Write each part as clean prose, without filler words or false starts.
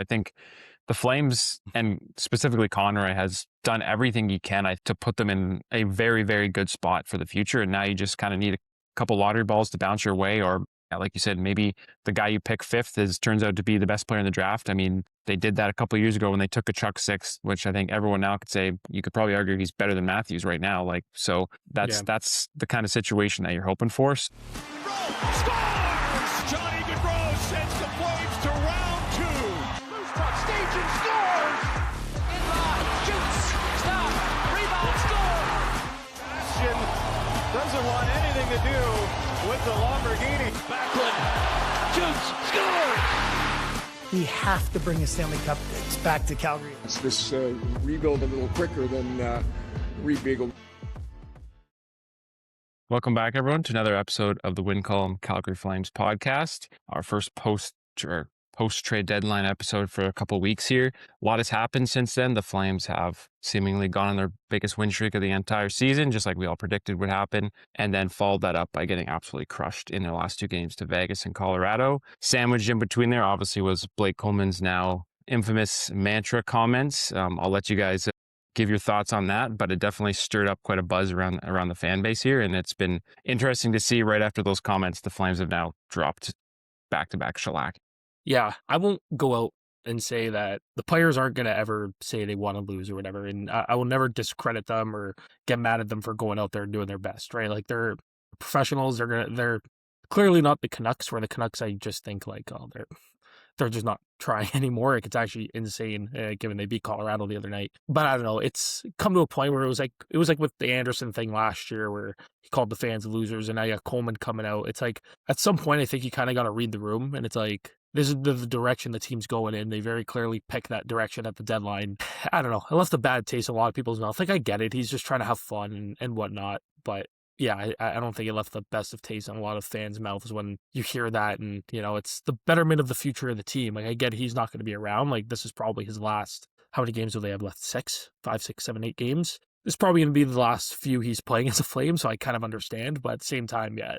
I think the Flames, and specifically Conroy, has done everything he can to put them in a very, very good spot for the future. And now you just kind of need a couple lottery balls to bounce your way, or like you said, maybe the guy you pick fifth turns out to be the best player in the draft. I mean, they did that a couple of years ago when they took a Chuck sixth, which I think everyone now could say, you could probably argue he's better than Matthews right now. Like, so that's the kind of situation that you're hoping for. Scores! Johnny Gaudreau sends the Flames to round two. Moose truck stage and scores! In line, shoots, stop, rebound, score! Jashan doesn't want anything to do with the Lamborghini. Backlund shoots, scores! We have to bring the Stanley Cup back to Calgary. This rebuild a little quicker than rebuild. Welcome back, everyone, to another episode of the Win Column Calgary Flames podcast. Our first post-trade deadline episode for a couple of weeks here. A lot has happened since then. The Flames have seemingly gone on their biggest win streak of the entire season, just like we all predicted would happen, and then followed that up by getting absolutely crushed in their last two games to Vegas and Colorado. Sandwiched in between there, obviously, was Blake Coleman's now infamous mantra comments. I'll let you guys give your thoughts on that, but it definitely stirred up quite a buzz around the fan base here, and it's been interesting to see right after those comments, the Flames have now dropped back-to-back shellac. Yeah, I won't go out and say that the players aren't going to ever say they want to lose or whatever, and I will never discredit them or get mad at them for going out there and doing their best, right? Like, they're professionals. They're clearly not the Canucks, where the Canucks, I just think, like, oh, they're just not trying anymore. Like, it's actually insane, given they beat Colorado the other night. But I don't know. It's come to a point where it was like with the Anderson thing last year, where he called the fans losers, and now you got Coleman coming out. It's like, at some point, I think you kind of got to read the room, and it's like, this is the direction the team's going in. They very clearly picked that direction at the deadline. I don't know. It left a bad taste in a lot of people's mouth. Like, I get it. He's just trying to have fun and whatnot. But yeah, I don't think it left the best of taste in a lot of fans' mouths when you hear that. And, you know, it's the betterment of the future of the team. Like, I get he's not going to be around. Like, this is probably his last. How many games do they have left? 5, 6, 7, 8 games. This is probably going to be the last few he's playing as a Flame, so I kind of understand. But at the same time, yeah,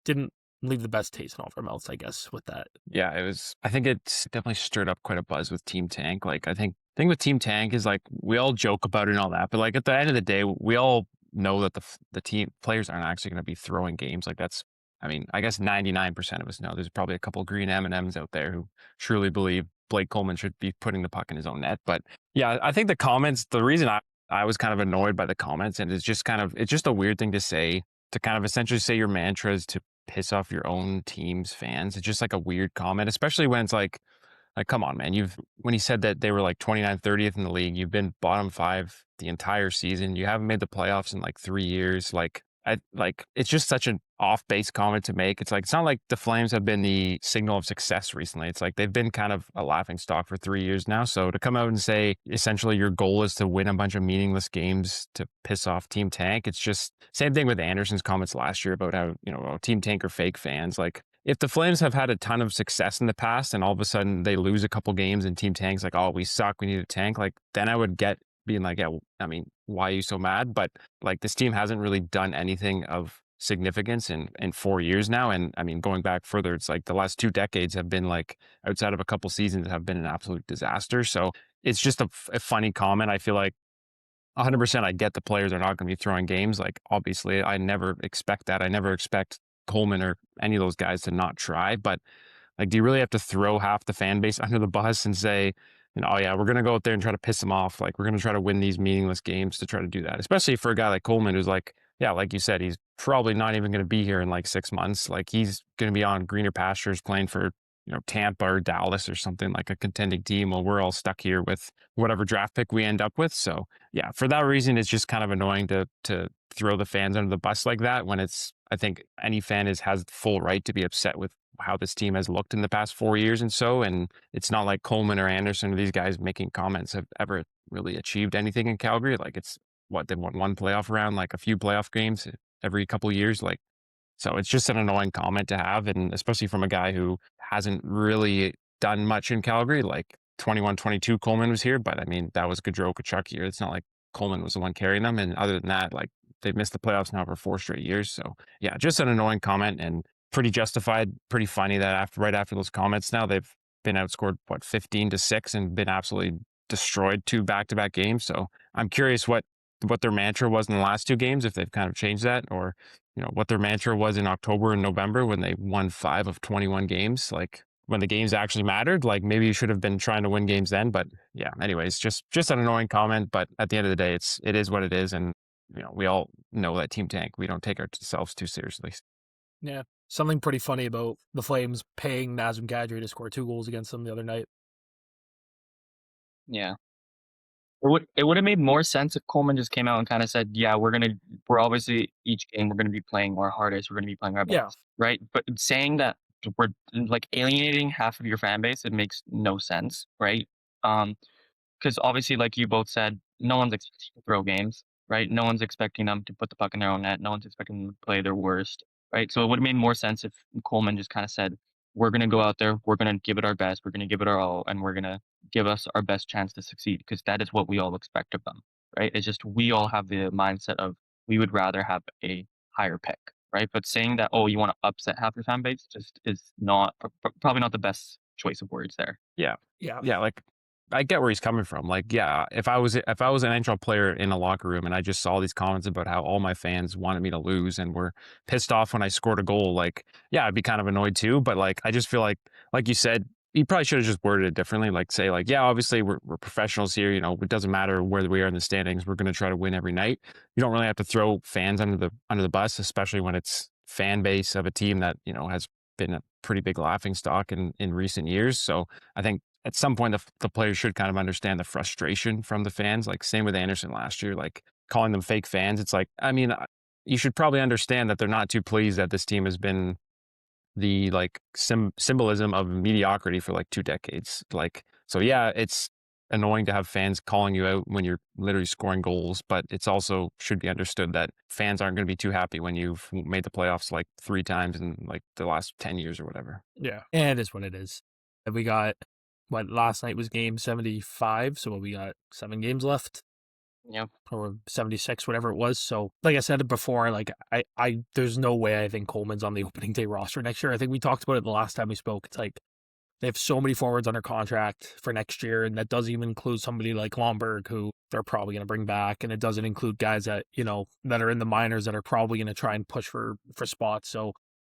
didn't leave the best taste in all of our mouths, I guess, with that. Yeah, I think it's definitely stirred up quite a buzz with Team Tank. Like, I think with Team Tank is, like, we all joke about it and all that, but, like, at the end of the day, we all know that the team players aren't actually going to be throwing games. Like, that's, I mean, I guess 99% of us know. There's probably a couple of green M&Ms out there who truly believe Blake Coleman should be putting the puck in his own net. But yeah, I think the comments, the reason I was kind of annoyed by the comments, and it's just a weird thing to say, to kind of essentially say your mantra is to piss off your own team's fans. It's just like a weird comment, especially when it's like, come on, man. When he said that they were like 29th, 30th in the league, you've been bottom 5 the entire season. You haven't made the playoffs in like 3 years. It's just such an off-base comment to make. It's like, it's not like the Flames have been the signal of success recently. It's like they've been kind of a laughing stock for 3 years now. So to come out and say, essentially, your goal is to win a bunch of meaningless games to piss off Team Tank. It's just same thing with Anderson's comments last year about how, Team Tank are fake fans. Like, if the Flames have had a ton of success in the past and all of a sudden they lose a couple games and Team Tank's like, oh, we suck, we need a tank, like, then I would get being like, yeah, well, I mean, why are you so mad? But, like, this team hasn't really done anything of significance in 4 years now. And I mean, going back further, it's like the last 2 decades have been, like, outside of a couple seasons, have been an absolute disaster. So it's just a funny comment. I feel like 100% I get the players are not going to be throwing games. Like, obviously, I never expect that. I never expect Coleman or any of those guys to not try. But, like, do you really have to throw half the fan base under the bus and say, oh yeah, we're going to go out there and try to piss them off. Like, we're going to try to win these meaningless games to try to do that, especially for a guy like Coleman, who's like, yeah, like you said, he's probably not even going to be here in like 6 months. Like, he's going to be on greener pastures playing for, Tampa or Dallas or something, like a contending team, while we're all stuck here with whatever draft pick we end up with. So yeah, for that reason, it's just kind of annoying to throw the fans under the bus like that, when I think any fan has full right to be upset with how this team has looked in the past 4 years and it's not like Coleman or Anderson or these guys making comments have ever really achieved anything in Calgary. Like, it's they've won one playoff round, like a few playoff games every couple of years. Like, so it's just an annoying comment to have, and especially from a guy who hasn't really done much in Calgary. Like, 21-22 Coleman was here, but I mean, that was Gaudreau Tkachuk year. It's not like Coleman was the one carrying them, and other than that, like, they've missed the playoffs now for 4 straight years. So yeah, just an annoying comment, and pretty justified, pretty funny that right after those comments now they've been outscored, 15-6 and been absolutely destroyed 2 back-to-back games. So I'm curious what their mantra was in the last 2 games, if they've kind of changed that, or what their mantra was in October and November when they won 5 of 21 games. Like when the games actually mattered, like maybe you should have been trying to win games then. But yeah, anyways, just an annoying comment. But at the end of the day, it is what it is, and we all know that Team Tank, we don't take ourselves too seriously. Yeah. Something pretty funny about the Flames paying Nazem Kadri to score 2 goals against them the other night. Yeah. It would have made more sense if Coleman just came out and kind of said, "Yeah, we're obviously each game we're gonna be playing our hardest, we're gonna be playing our best." Yeah. Right? But saying that we're like alienating half of your fan base, it makes no sense, right? Because obviously, like you both said, no one's expecting to throw games, right? No one's expecting them to put the puck in their own net. No one's expecting them to play their worst, right? So it would have made more sense if Coleman just kind of said, "We're going to go out there, we're going to give it our best, we're going to give it our all, and we're going to give us our best chance to succeed," because that is what we all expect of them, right? It's just we all have the mindset of we would rather have a higher pick, right? But saying that, oh, you want to upset half your fan base just is not probably not the best choice of words there. Yeah. Like I get where he's coming from. Like, yeah, if I was an NHL player in a locker room and I just saw these comments about how all my fans wanted me to lose and were pissed off when I scored a goal, like, yeah, I'd be kind of annoyed too. But like, I just feel like you said, he probably should have just worded it differently. Like, say, like, yeah, obviously we're professionals here. It doesn't matter where we are in the standings. We're going to try to win every night. You don't really have to throw fans under the bus, especially when it's fan base of a team that has been a pretty big laughing stock in recent years. So I think at some point the players should kind of understand the frustration from the fans. Like same with Anderson last year, like calling them fake fans. It's like, I mean, you should probably understand that they're not too pleased that this team has been the like symbolism of mediocrity for like 2 decades. Like, so yeah, it's annoying to have fans calling you out when you're literally scoring goals, but it's also should be understood that fans aren't going to be too happy when you've made the playoffs like 3 times in like the last 10 years or whatever. Yeah. And it is what it is. And we got last night was game 75, so we got 7 games left. Yep. Or 76, whatever it was. So, like I said before, like I there's no way I think Coleman's on the opening day roster next year. I think we talked about it the last time we spoke. It's like they have so many forwards under contract for next year, and that doesn't even include somebody like Lomberg, who they're probably going to bring back, and it doesn't include guys that that are in the minors that are probably going to try and push for spots. So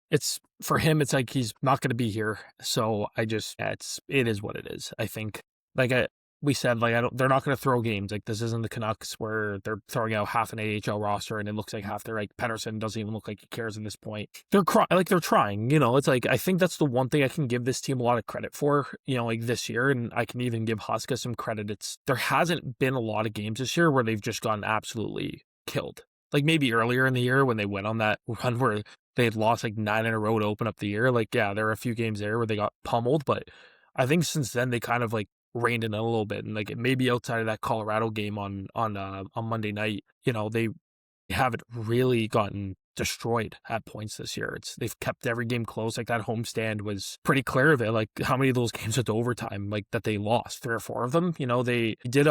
it's for him, it's like he's not going to be here. So it is what it is. I think we said, they're not going to throw games. Like, this isn't the Canucks where they're throwing out half an AHL roster and it looks like half their, like, Pettersson doesn't even look like he cares at this point. They're trying, it's like, I think that's the one thing I can give this team a lot of credit for, like this year. And I can even give Huska some credit. There hasn't been a lot of games this year where they've just gotten absolutely killed. Like maybe earlier in the year when they went on that run where they had lost like 9 in a row to open up the year. Like, yeah, there are a few games there where they got pummeled, but I think since then they kind of like reined in a little bit, and like maybe outside of that Colorado game on Monday night, they haven't really gotten destroyed at points this year. They've kept every game close. Like that homestand was pretty clear of it. Like how many of those games went to overtime, like that they lost 3 or 4 of them. They did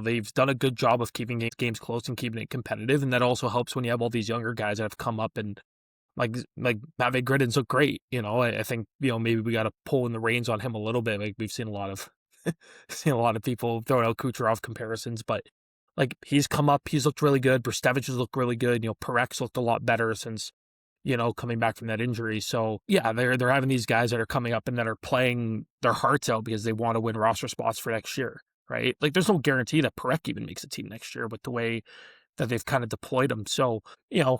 they've done a good job of keeping games close and keeping it competitive, and that also helps when you have all these younger guys that have come up and like Matvei Gridin's look great. I think maybe we got to pull in the reins on him a little bit. Like we've seen a lot of people throwing out Kucherov comparisons, but like he's come up, he's looked really good. Brustevich has looked really good. Parek's looked a lot better since coming back from that injury. So yeah, they're having these guys that are coming up and that are playing their hearts out because they want to win roster spots for next year, right? Like there's no guarantee that Parek even makes a team next year with the way that they've kind of deployed them. So,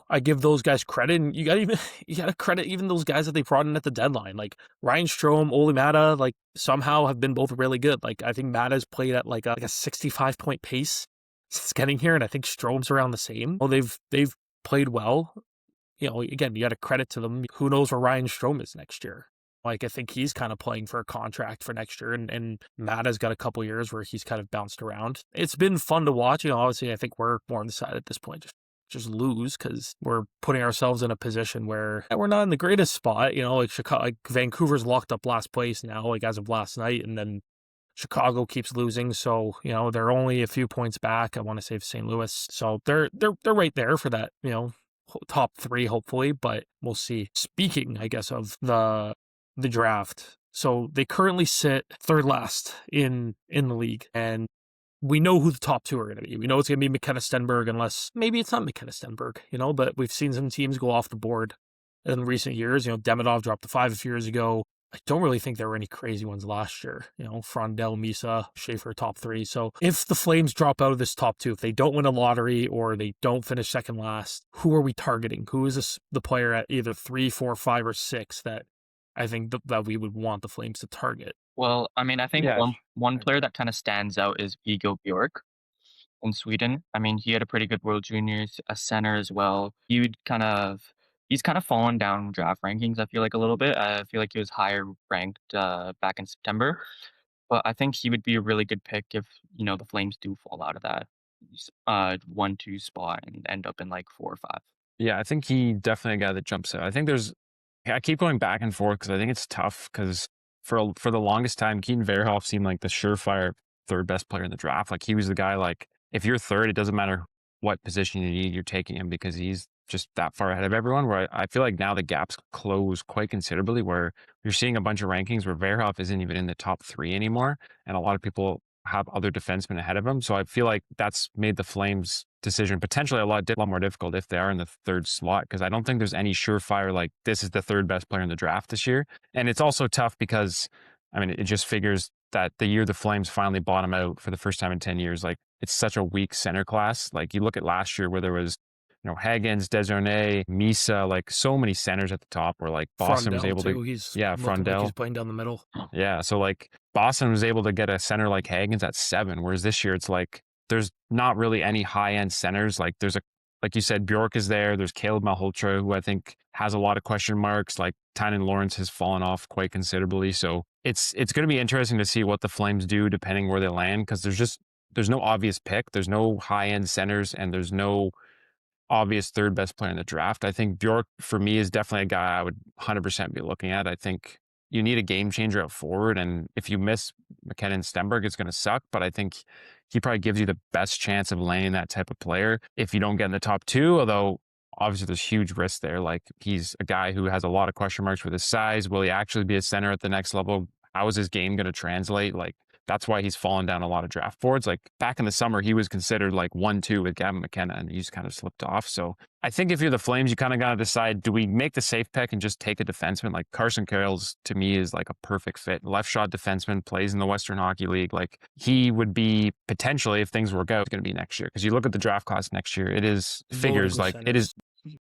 I give those guys credit, and you gotta credit even those guys that they brought in at the deadline. Like Ryan Strome, Ole Mata, like somehow have been both really good. Like I think Mata's played at like a 65-point pace since getting here, and I think Strome's around the same. Well, they've played well. Again, you gotta credit to them. Who knows where Ryan Strome is next year? Like, I think he's kind of playing for a contract for next year, and Matt has got a couple years where he's kind of bounced around. It's been fun to watch. Obviously, I think we're more on the side at this point, just lose because we're putting ourselves in a position where we're not in the greatest spot. Like Chicago, like Vancouver's locked up last place now, like as of last night, and then Chicago keeps losing, so they're only a few points back. I want to say St. Louis, so they're right there for that top 3 hopefully, but we'll see. Speaking, I guess, of the draft. So they currently sit third last in the league, and we know who the top two are going to be. We know it's going to be McKenna Stenberg, unless maybe it's not McKenna Stenberg, but we've seen some teams go off the board in recent years. Demidov dropped to 5 a few years ago. I don't really think there were any crazy ones last year. Frondell, Misa, Schaefer, top 3. So if the Flames drop out of this top 2, if they don't win a lottery or they don't finish second last, who are we targeting? Who is the player at either 3, 4, 5, or 6 that I think that we would want the Flames to target? Well, I mean, I think Yeah. one player that kind of stands out is Viggo Bjork in Sweden. I mean, he had a pretty good World Juniors, a center as well. He's kind of fallen down draft rankings, I feel like, a little bit. I feel like he was higher ranked back in September. But I think he would be a really good pick if, the Flames do fall out of that 1-2 spot and end up in like 4 or 5. Yeah, I think he definitely a guy that jumps out. I keep going back and forth because I think it's tough because for the longest time, Keaton Verhoff seemed like the surefire third best player in the draft. Like he was the guy, like if you're third, it doesn't matter what position you need, you're taking him because he's just that far ahead of everyone. Where I feel like now the gaps close quite considerably where you're seeing a bunch of rankings where Verhoff isn't even in the top 3 anymore. And a lot of people have other defensemen ahead of him. So I feel like that's made the Flames decision potentially a lot more difficult if they are in the third slot, because I don't think there's any surefire, like this is the third best player in the draft this year. And it's also tough because, I mean, it just figures that the year the Flames finally bottom out for the first time in 10 years, like it's such a weak center class. Like you look at last year where there was, Hagens, Desaulniers, Misa, like so many centers at the top where like Boston was able to, Frondell. He's playing down the middle. Yeah. So like Boston was able to get a center like Hagens at 7, whereas this year it's like, there's not really any high-end centers. Like like you said, Bjork is there. There's Caleb Malhotra, who I think has a lot of question marks. Like Tynan Lawrence has fallen off quite considerably. So it's going to be interesting to see what the Flames do depending where they land, because there's no obvious pick. There's no high-end centers, and there's no obvious third best player in the draft. I think Bjork, for me, is definitely a guy I would 100% be looking at. I think you need a game changer out forward, and if you miss McKenna and Stenberg, it's going to suck, but I think he probably gives you the best chance of landing that type of player if you don't get in the top 2, although obviously there's huge risk there. Like he's a guy who has a lot of question marks with his size. Will he actually be a center at the next level? How is his game going to translate? Like that's why he's fallen down a lot of draft boards. Like back in the summer, he was considered like 1-2 with Gavin McKenna, and he's kind of slipped off. So I think if you're the Flames, you kind of got to decide, do we make the safe pick and just take a defenseman? Like Carson Carroll's, to me, is like a perfect fit. Left shot defenseman, plays in the Western Hockey League. Like he would be potentially, if things work out, going to be next year. Because you look at the draft class next year, it is figures like it is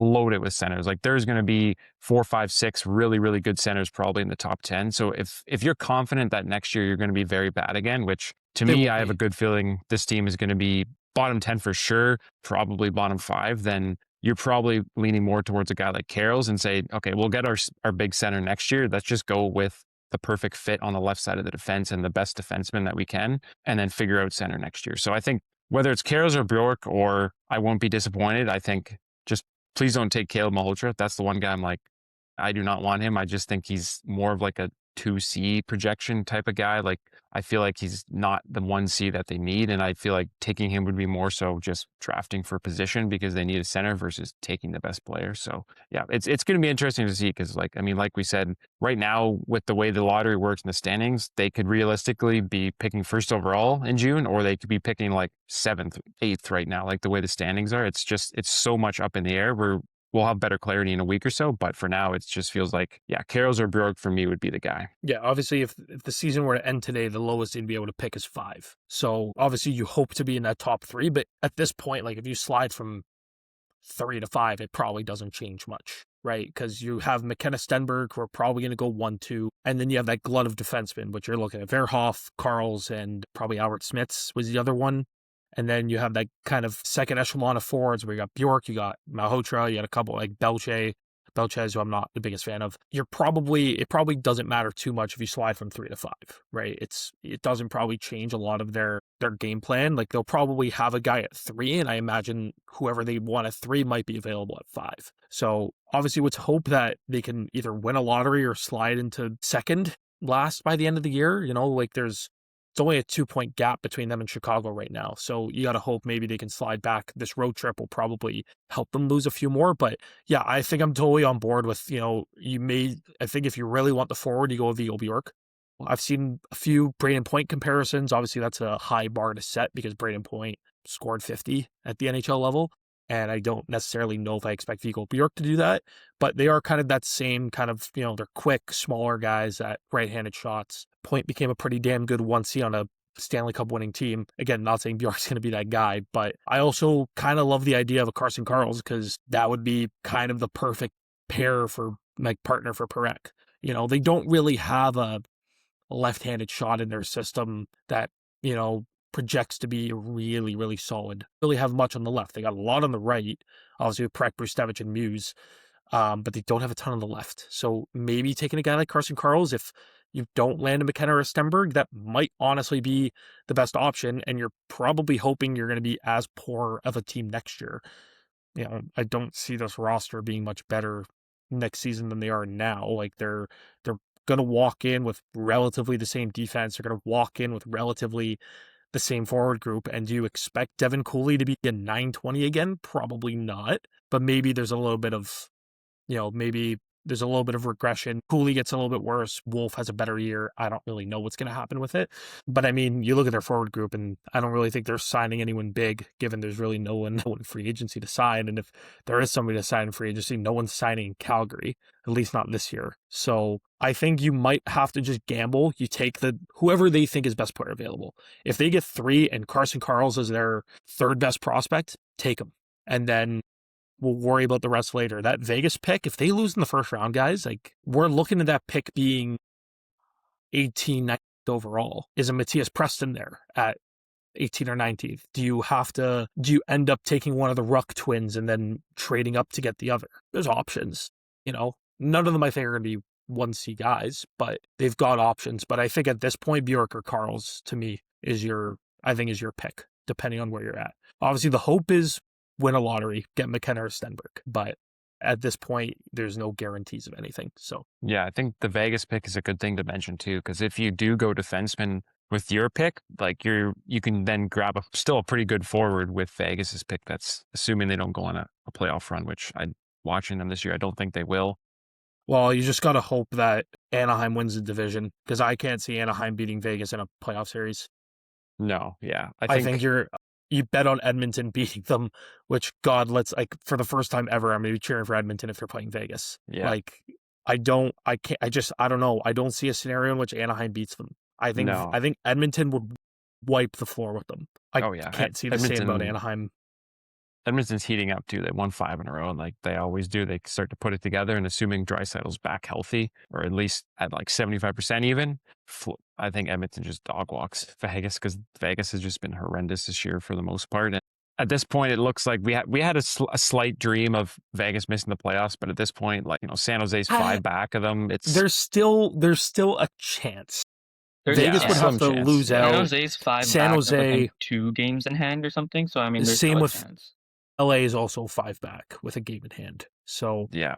loaded with centers. Like there's going to be 4, 5, 6 really, really good centers probably in the top 10. So if you're confident that next year you're going to be very bad again, which to me, I have a good feeling this team is going to be bottom 10 for sure, probably bottom 5, then you're probably leaning more towards a guy like Carroll's and say, okay, we'll get our big center next year. Let's just go with the perfect fit on the left side of the defense and the best defenseman that we can, and then figure out center next year. So I think whether it's Carroll's or Bjork, or I won't be disappointed, I think just please don't take Caleb Malhotra. That's the one guy I'm like, I do not want him. I just think he's more of like a 2C projection type of guy. Like I feel like he's not the 1C that they need. And I feel like taking him would be more so just drafting for position because they need a center versus taking the best player. So yeah, it's going to be interesting to see because like we said, right now with the way the lottery works in the standings, they could realistically be picking first overall in June, or they could be picking like 7th, 8th right now. Like the way the standings are, it's so much up in the air. We'll have better clarity in a week or so, but for now, it just feels like, yeah, Carroll's or Bjork for me would be the guy. Yeah, obviously, if the season were to end today, the lowest you'd be able to pick is 5. So obviously, you hope to be in that top 3, but at this point, like if you slide from 3 to 5, it probably doesn't change much, right? Because you have McKenna Stenberg, who are probably going to go 1-2, and then you have that glut of defensemen, which you're looking at Verhoff, Carls, and probably Albert Smits was the other one. And then you have that kind of second echelon of forwards where you got Bjork, you got Malhotra, you got a couple like Belchez, who I'm not the biggest fan of. It probably doesn't matter too much if you slide from 3 to 5, right? It doesn't probably change a lot of their game plan. Like they'll probably have a guy at 3, and I imagine whoever they want at 3 might be available at 5. So obviously let's hope that they can either win a lottery or slide into second last by the end of the year. Like there's It's only a 2-point gap between them and Chicago right now. So you got to hope maybe they can slide back. This road trip will probably help them lose a few more. But yeah, I think I'm totally on board with, I think if you really want the forward, you go with Viggo Bjork. I've seen a few Braden Point comparisons. Obviously, that's a high bar to set because Braden Point scored 50 at the NHL level. And I don't necessarily know if I expect Viggo Bjork to do that, but they are kind of that same kind of, they're quick, smaller guys at right-handed shots. Point became a pretty damn good 1C on a Stanley Cup winning team. Again, not saying Bjork's going to be that guy, but I also kind of love the idea of a Carson Karls because that would be kind of the perfect pair for, partner for Perek. They don't really have a left-handed shot in their system that, projects to be really, really solid. Really have much on the left. They got a lot on the right, obviously with Prek, Brustevich, and Muse, but they don't have a ton on the left. So maybe taking a guy like Carson Karls, if you don't land a McKenna or a Stenberg, that might honestly be the best option, and you're probably hoping you're going to be as poor of a team next year. I don't see this roster being much better next season than they are now. Like they're going to walk in with relatively the same defense. They're going to walk in with relatively the same forward group. And do you expect Devin Cooley to be a 920 again? Probably not. But maybe there's a little bit of, maybe there's a little bit of regression. Cooley gets a little bit worse. Wolf has a better year. I don't really know what's going to happen with it. But I mean, you look at their forward group, and I don't really think they're signing anyone big, given there's really no one in free agency to sign. And if there is somebody to sign in free agency, no one's signing in Calgary, at least not this year. So I think you might have to just gamble. You take whoever they think is best player available. If they get 3 and Carson Karls is their third best prospect, take them. And then we'll worry about the rest later. That Vegas pick, if they lose in the first round, guys, we're looking at that pick being 18, 19th overall. Is a Matthias Preston there at 18 or 19th? Do you end up taking one of the Ruck twins and then trading up to get the other? There's options, None of them I think are going to be 1C guys, but they've got options. But I think at this point, Bjork or Karls, to me, is your pick, depending on where you're at. Obviously, the hope is win a lottery, get McKenna or Stenberg. But at this point, there's no guarantees of anything. So yeah, I think the Vegas pick is a good thing to mention too, because if you do go defenseman with your pick, you can then grab still a pretty good forward with Vegas's pick. That's assuming they don't go on a playoff run, which I'm watching them this year. I don't think they will. Well, you just got to hope that Anaheim wins the division, because I can't see Anaheim beating Vegas in a playoff series. No, yeah. I think you bet on Edmonton beating them, which God, for the first time ever, I'm going to be cheering for Edmonton if they're playing Vegas. Yeah. I don't know. I don't see a scenario in which Anaheim beats them. I think Edmonton would wipe the floor with them. I can't see the same about Anaheim. Edmonton's heating up too. They won 5 in a row, and like they always do, they start to put it together. And assuming Draisaitl's back healthy, or at least at 75% even, I think Edmonton just dog walks Vegas, because Vegas has just been horrendous this year for the most part. And at this point, it looks like we had a slight dream of Vegas missing the playoffs, but at this point, San Jose's 5 back of them. There's still a chance. Vegas would have to lose out. San Jose's 5 San back Jose, 2 games in hand or something. So I mean, there's same still a with chance. LA is also 5 back with a game in hand. So yeah.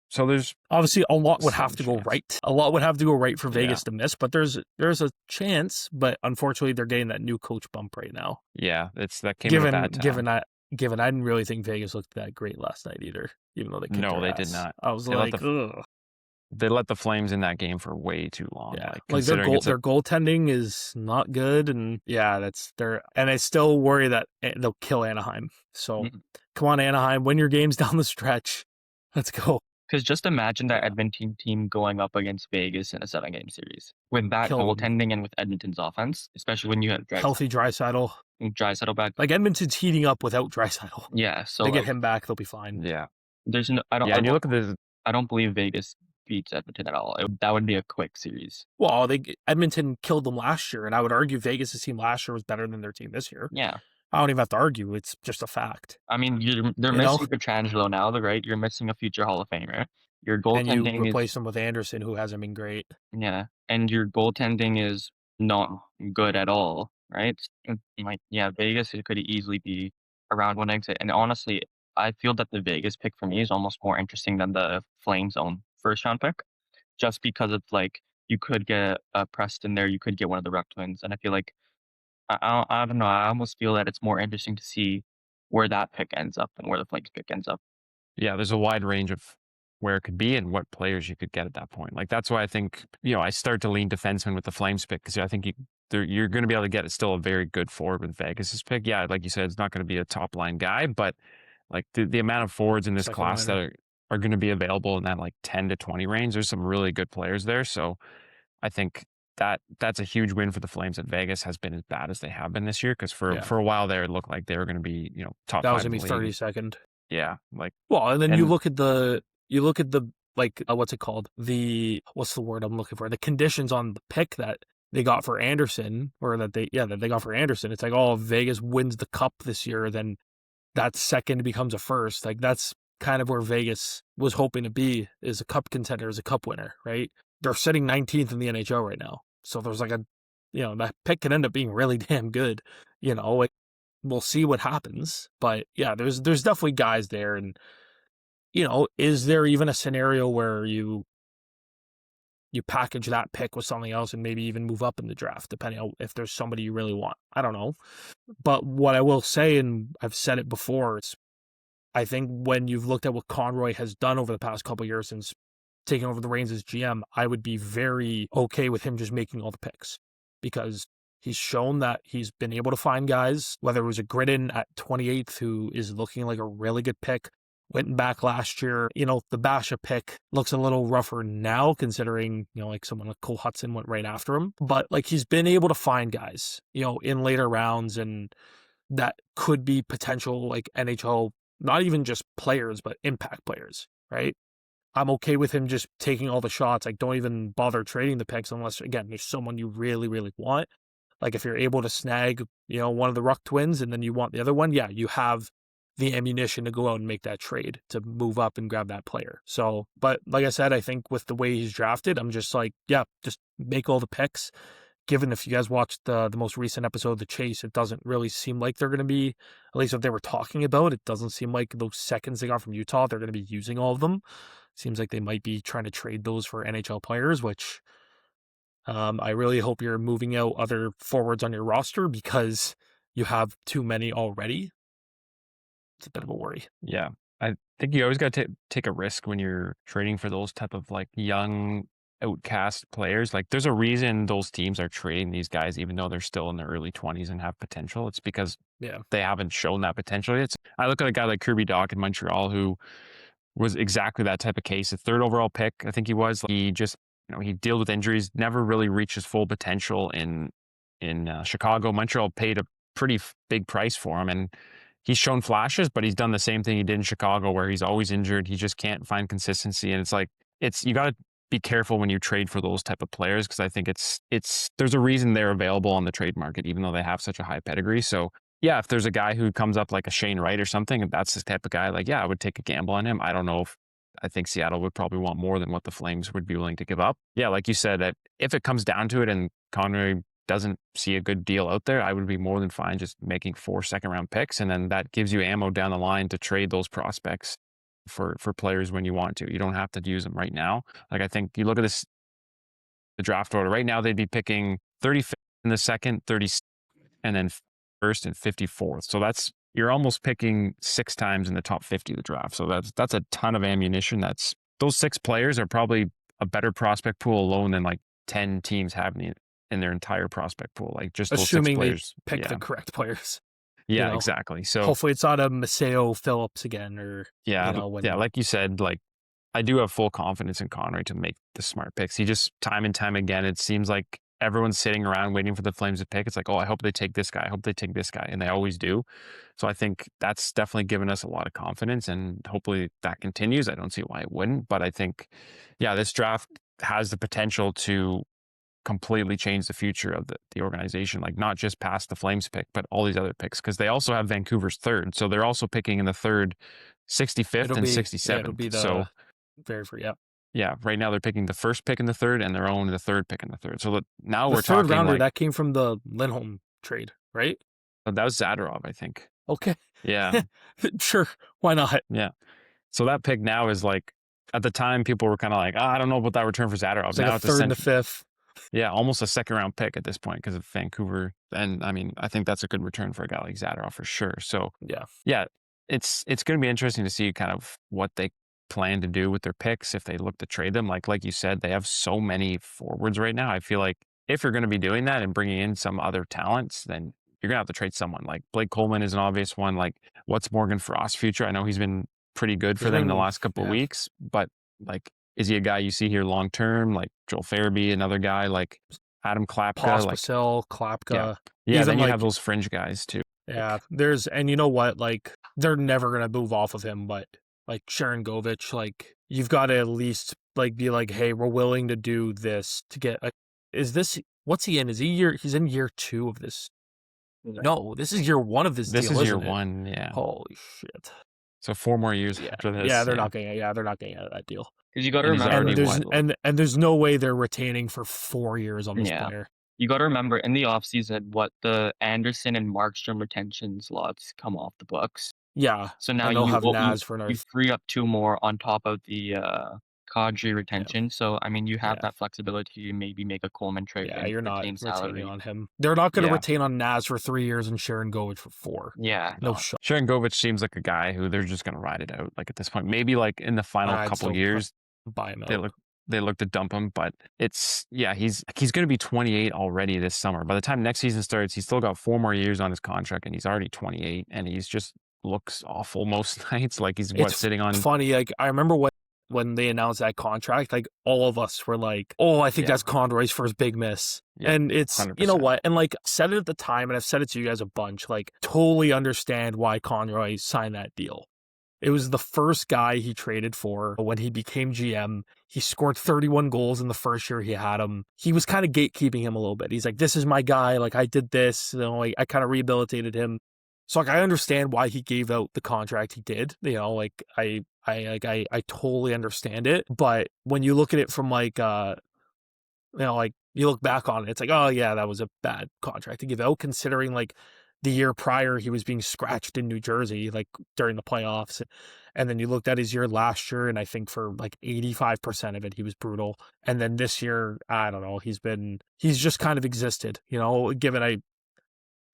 So there's obviously a lot would have to go right. A lot would have to go right for Vegas to miss, but there's a chance. But unfortunately, they're getting that new coach bump right now. Yeah, that came at a bad time. Given I didn't really think Vegas looked that great last night either, even though they kicked their ass. Did not. I was ugh. They let the Flames in that game for way too long. Yeah, their goaltending is not good, and and I still worry that they'll kill Anaheim. So come on, Anaheim, win your games down the stretch. Let's go. Because just imagine that Edmonton team going up against Vegas in a 7-game series with that goaltending and with Edmonton's offense, especially when you have healthy Draisaitl. Draisaitl back. Edmonton's heating up without Draisaitl. Yeah, so they get him back, they'll be fine. Yeah, there's no. I don't. Yeah, and you look at this. I don't believe Vegas beats Edmonton at all. That would be a quick series. Well, Edmonton killed them last year, and I would argue Vegas' team last year was better than their team this year. Yeah. I don't even have to argue. It's just a fact. I mean, they're missing Pietrangelo now, right? You're missing a future Hall of Famer. Your goaltending and you replace him with Anderson, who hasn't been great. Yeah, and your goaltending is not good at all, right? Vegas could easily be around one exit. And honestly, I feel that the Vegas pick for me is almost more interesting than the Flames' own first-round pick, just because of you could get a Preston there, you could get one of the Ruck twins, and I feel like I don't know. I almost feel that it's more interesting to see where that pick ends up and where the Flames pick ends up. Yeah, there's a wide range of where it could be and what players you could get at that point. Like that's why I think I start to lean defenseman with the Flames pick because I think you're going to be able to get still a very good forward with Vegas's pick. Yeah, like you said, it's not going to be a top line guy, but like the amount of forwards in this Second class liner. that are going to be available in that like 10 to 20 range. There's some really good players there, so I think that's a huge win for the Flames that Vegas has been as bad as they have been this year because for a while there it looked like they were going to be top That was 5 gonna in be the league. 32nd. Yeah, like Well, and then you and look at the like what's it called? What's the word I'm looking for? The conditions on the pick that they got for Anderson, or that they got for Anderson. It's like, oh, Vegas wins the cup this year, then that second becomes a first. Like that's kind of where Vegas was hoping to be, is a cup contender, as a cup winner, right? They're sitting 19th in the NHL right now. So there's like that pick can end up being really damn good. Like, we'll see what happens. But yeah, there's definitely guys there. And, is there even a scenario where you package that pick with something else and maybe even move up in the draft, depending on if there's somebody you really want? I don't know. But what I will say, and I've said it before, I think when you've looked at what Conroy has done over the past couple of years since taking over the reins as GM, I would be very okay with him just making all the picks, because he's shown that he's been able to find guys, whether it was a Gridden at 28th, who is looking like a really good pick, went back last year. The Basha pick looks a little rougher now, considering, like someone like Cole Hudson went right after him. But like, he's been able to find guys, in later rounds, and that could be potential like NHL, not even just players, but impact players, right? I'm okay with him just taking all the shots. Like, don't even bother trading the picks unless, again, there's someone you really, really want. Like, if you're able to snag, one of the Ruck twins and then you want the other one, yeah, you have the ammunition to go out and make that trade to move up and grab that player. So, but like I said, I think with the way he's drafted, I'm just like, yeah, just make all the picks. Given if you guys watched the most recent episode of The Chase, it doesn't really seem like they're going to be, at least what they were talking about, it doesn't seem like those seconds they got from Utah, they're going to be using all of them. Seems like they might be trying to trade those for NHL players, which I really hope you're moving out other forwards on your roster, because you have too many already. It's a bit of a worry. yeah, I think you always got to take a risk when you're trading for those type of like young outcast players. Like there's a reason those teams are trading these guys even though they're still in their early 20s and have potential. It's because they haven't shown that potential yet. I look at a guy like Kirby Dach in Montreal, who was exactly that type of case. A third overall pick, I think he was. He just, he dealt with injuries, never really reached his full potential in Chicago. Montreal paid a pretty big price for him, and he's shown flashes, but he's done the same thing he did in Chicago, where he's always injured. He just can't find consistency, and it's like you got to be careful when you trade for those type of players, because I think there's a reason they're available on the trade market, even though they have such a high pedigree. So yeah, if there's a guy who comes up like a Shane Wright or something, if that's the type of guy, like, yeah, I would take a gamble on him. I don't know if I think Seattle would probably want more than what the Flames would be willing to give up. Yeah, like you said, if it comes down to it and Conroy doesn't see a good deal out there, I would be more than fine just making 4 second-round picks, and then that gives you ammo down the line to trade those prospects for players when you want to. You don't have to use them right now. Like, I think you look at the draft order right now, they'd be picking 35th in the second, 30th, and then first and 54th. So you're almost picking 6 times in the top 50 of the draft. So that's a ton of ammunition. Those 6 players are probably a better prospect pool alone than like 10 teams have in their entire prospect pool. Like, just assuming those 6 players. They pick the correct players. Yeah, exactly. So hopefully it's not a Maceo Phillips again, or like you said, like, I do have full confidence in Conroy to make the smart picks. He just, time and time again, it seems like everyone's sitting around waiting for the Flames to pick. It's like, oh, I hope they take this guy. I hope they take this guy. And they always do. So I think that's definitely given us a lot of confidence, and hopefully that continues. I don't see why it wouldn't, but I think, yeah, this draft has the potential to completely change the future of the organization, like not just past the Flames pick, but all these other picks, because they also have Vancouver's third. So they're also picking in the third, 65th and 67th. Yeah, it'll be the very free, yeah, right now they're picking the first pick in the third, and they're owning the third pick in the third. So now the we're third talking rounder, like, that came from the Lindholm trade, right? that was Zadorov, I think. Okay. Yeah. Sure. Why not? Yeah. So that pick now is like at the time, people were kind of like, I don't know about that return for Zadorov. It's like Now a it's third and a fifth. yeah, almost a second round pick at this point because of Vancouver. And I mean, I think that's a good return for a guy like Zadorov for sure. So Yeah. it's going to be interesting to see kind of what they plan to do with their picks if they look to trade them. Like you said, they have so many forwards right now. I feel like if you're going to be doing that and bringing in some other talents, then you're going to have to trade someone. Like Blake Coleman is an obvious one. Like what's Morgan Frost's future? I know he's been pretty good for them in the last couple of weeks, but like, is he a guy you see here long term? Like Joel Farabee, another guy like Adam Klapka, like Klapka. Yeah, Even then you like, have those fringe guys too. Yeah, and you know what? Like, they're never gonna move off of him, but like Sharon Govich, like you've got to at least like be like, hey, we're willing to do this to get. What's he in? He's in year 2 of this. No, this is year 1 of this deal. This is year isn't it? 1, yeah. Holy shit! So 4 more years after this. Yeah, they're not getting out of that deal. Because you got to remember, and there's no way they're retaining for 4 years on this player. You got to remember in the offseason what the Anderson and Markstrom retention slots come off the books. Yeah. So now you'll have Naz for another. You free up 2 more on top of the Kadri retention. So I mean, you have that flexibility to maybe make a Coleman trade. Yeah, you're not retaining salary on him. They're not going to retain on Naz for 3 years and Sharon Govich for 4. Yeah, no shot. Sharon Govich seems like a guy who they're just going to ride it out. Like at this point, maybe like in the final couple years, buy him out. They look to dump him, but he's going to be 28 already this summer. By the time next season starts, he's still got 4 more years on his contract, and he's already 28, and he's just looks awful most nights. Like he's sitting on. It's funny. Like I remember when they announced that contract, like all of us were like, "Oh, I think that's Conroy's first big miss." Yeah, and it's 100%. You know what? And like said it at the time, and I've said it to you guys a bunch. Like totally understand why Conroy signed that deal. It was the first guy he traded for when he became GM. He scored 31 goals in the first year he had him. He was kind of gatekeeping him a little bit. He's like, this is my guy. Like, I did this. You know, like, I kind of rehabilitated him. So, like, I understand why he gave out the contract he did. You know, like, I totally understand it. But when you look at it from, like, you know, like, you look back on it, it's like, oh, yeah, that was a bad contract to give out, considering, like, the year prior, he was being scratched in New Jersey, like during the playoffs. And then you looked at his year last year, and I think for like 85% of it, he was brutal. And then this year, I don't know, he's just kind of existed, you know, given I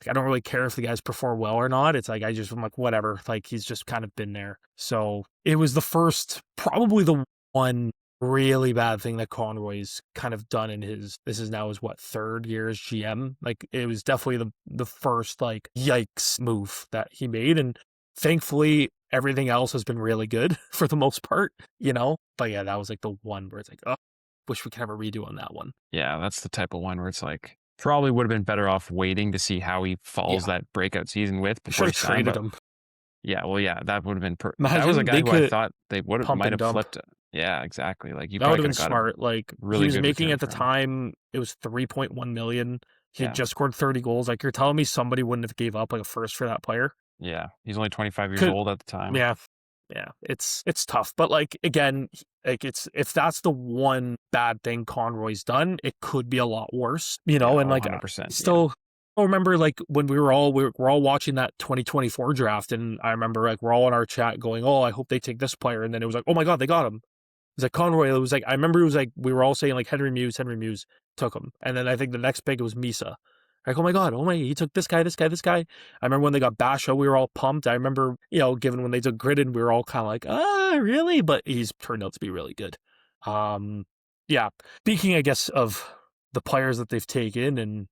don't really care if the guys perform well or not. It's like, I'm like, whatever, like he's just kind of been there. So it was probably the one really bad thing that Conroy's kind of done in this is now his 3rd year as GM. Like it was definitely the first like yikes move that he made, and thankfully everything else has been really good for the most part, you know. But yeah, that was like the one where it's like, oh, wish we could have a redo on that one. Yeah, that's the type of one where it's like probably would have been better off waiting to see how he falls that breakout season with before he traded him. Yeah, well, yeah, that would have been. That was a guy who I thought they might have flipped. Yeah, exactly. Like that would have been smart. Like really he was making at the time, it was $3.1 million. He had just scored 30 goals. Like you're telling me somebody wouldn't have gave up like a first for that player? Yeah, he's only 25 years old at the time. Yeah, it's tough. But like again, like if that's the one bad thing Conroy's done, it could be a lot worse. You know, and like 100%. Still. I remember like when we're all watching that 2024 draft, and I remember like we're all in our chat going, "Oh, I hope they take this player," and then it was like, "Oh my god, they got him." It was like Conroy. It was like I remember it was like we were all saying like Henry Muse took him, and then I think the next pick was Misa. Like, oh my, he took this guy. I remember when they got Basho, we were all pumped. I remember, you know, given when they took Gridden, we were all kind of like, really? But he's turned out to be really good. Yeah. Speaking, I guess, of the players that they've taken and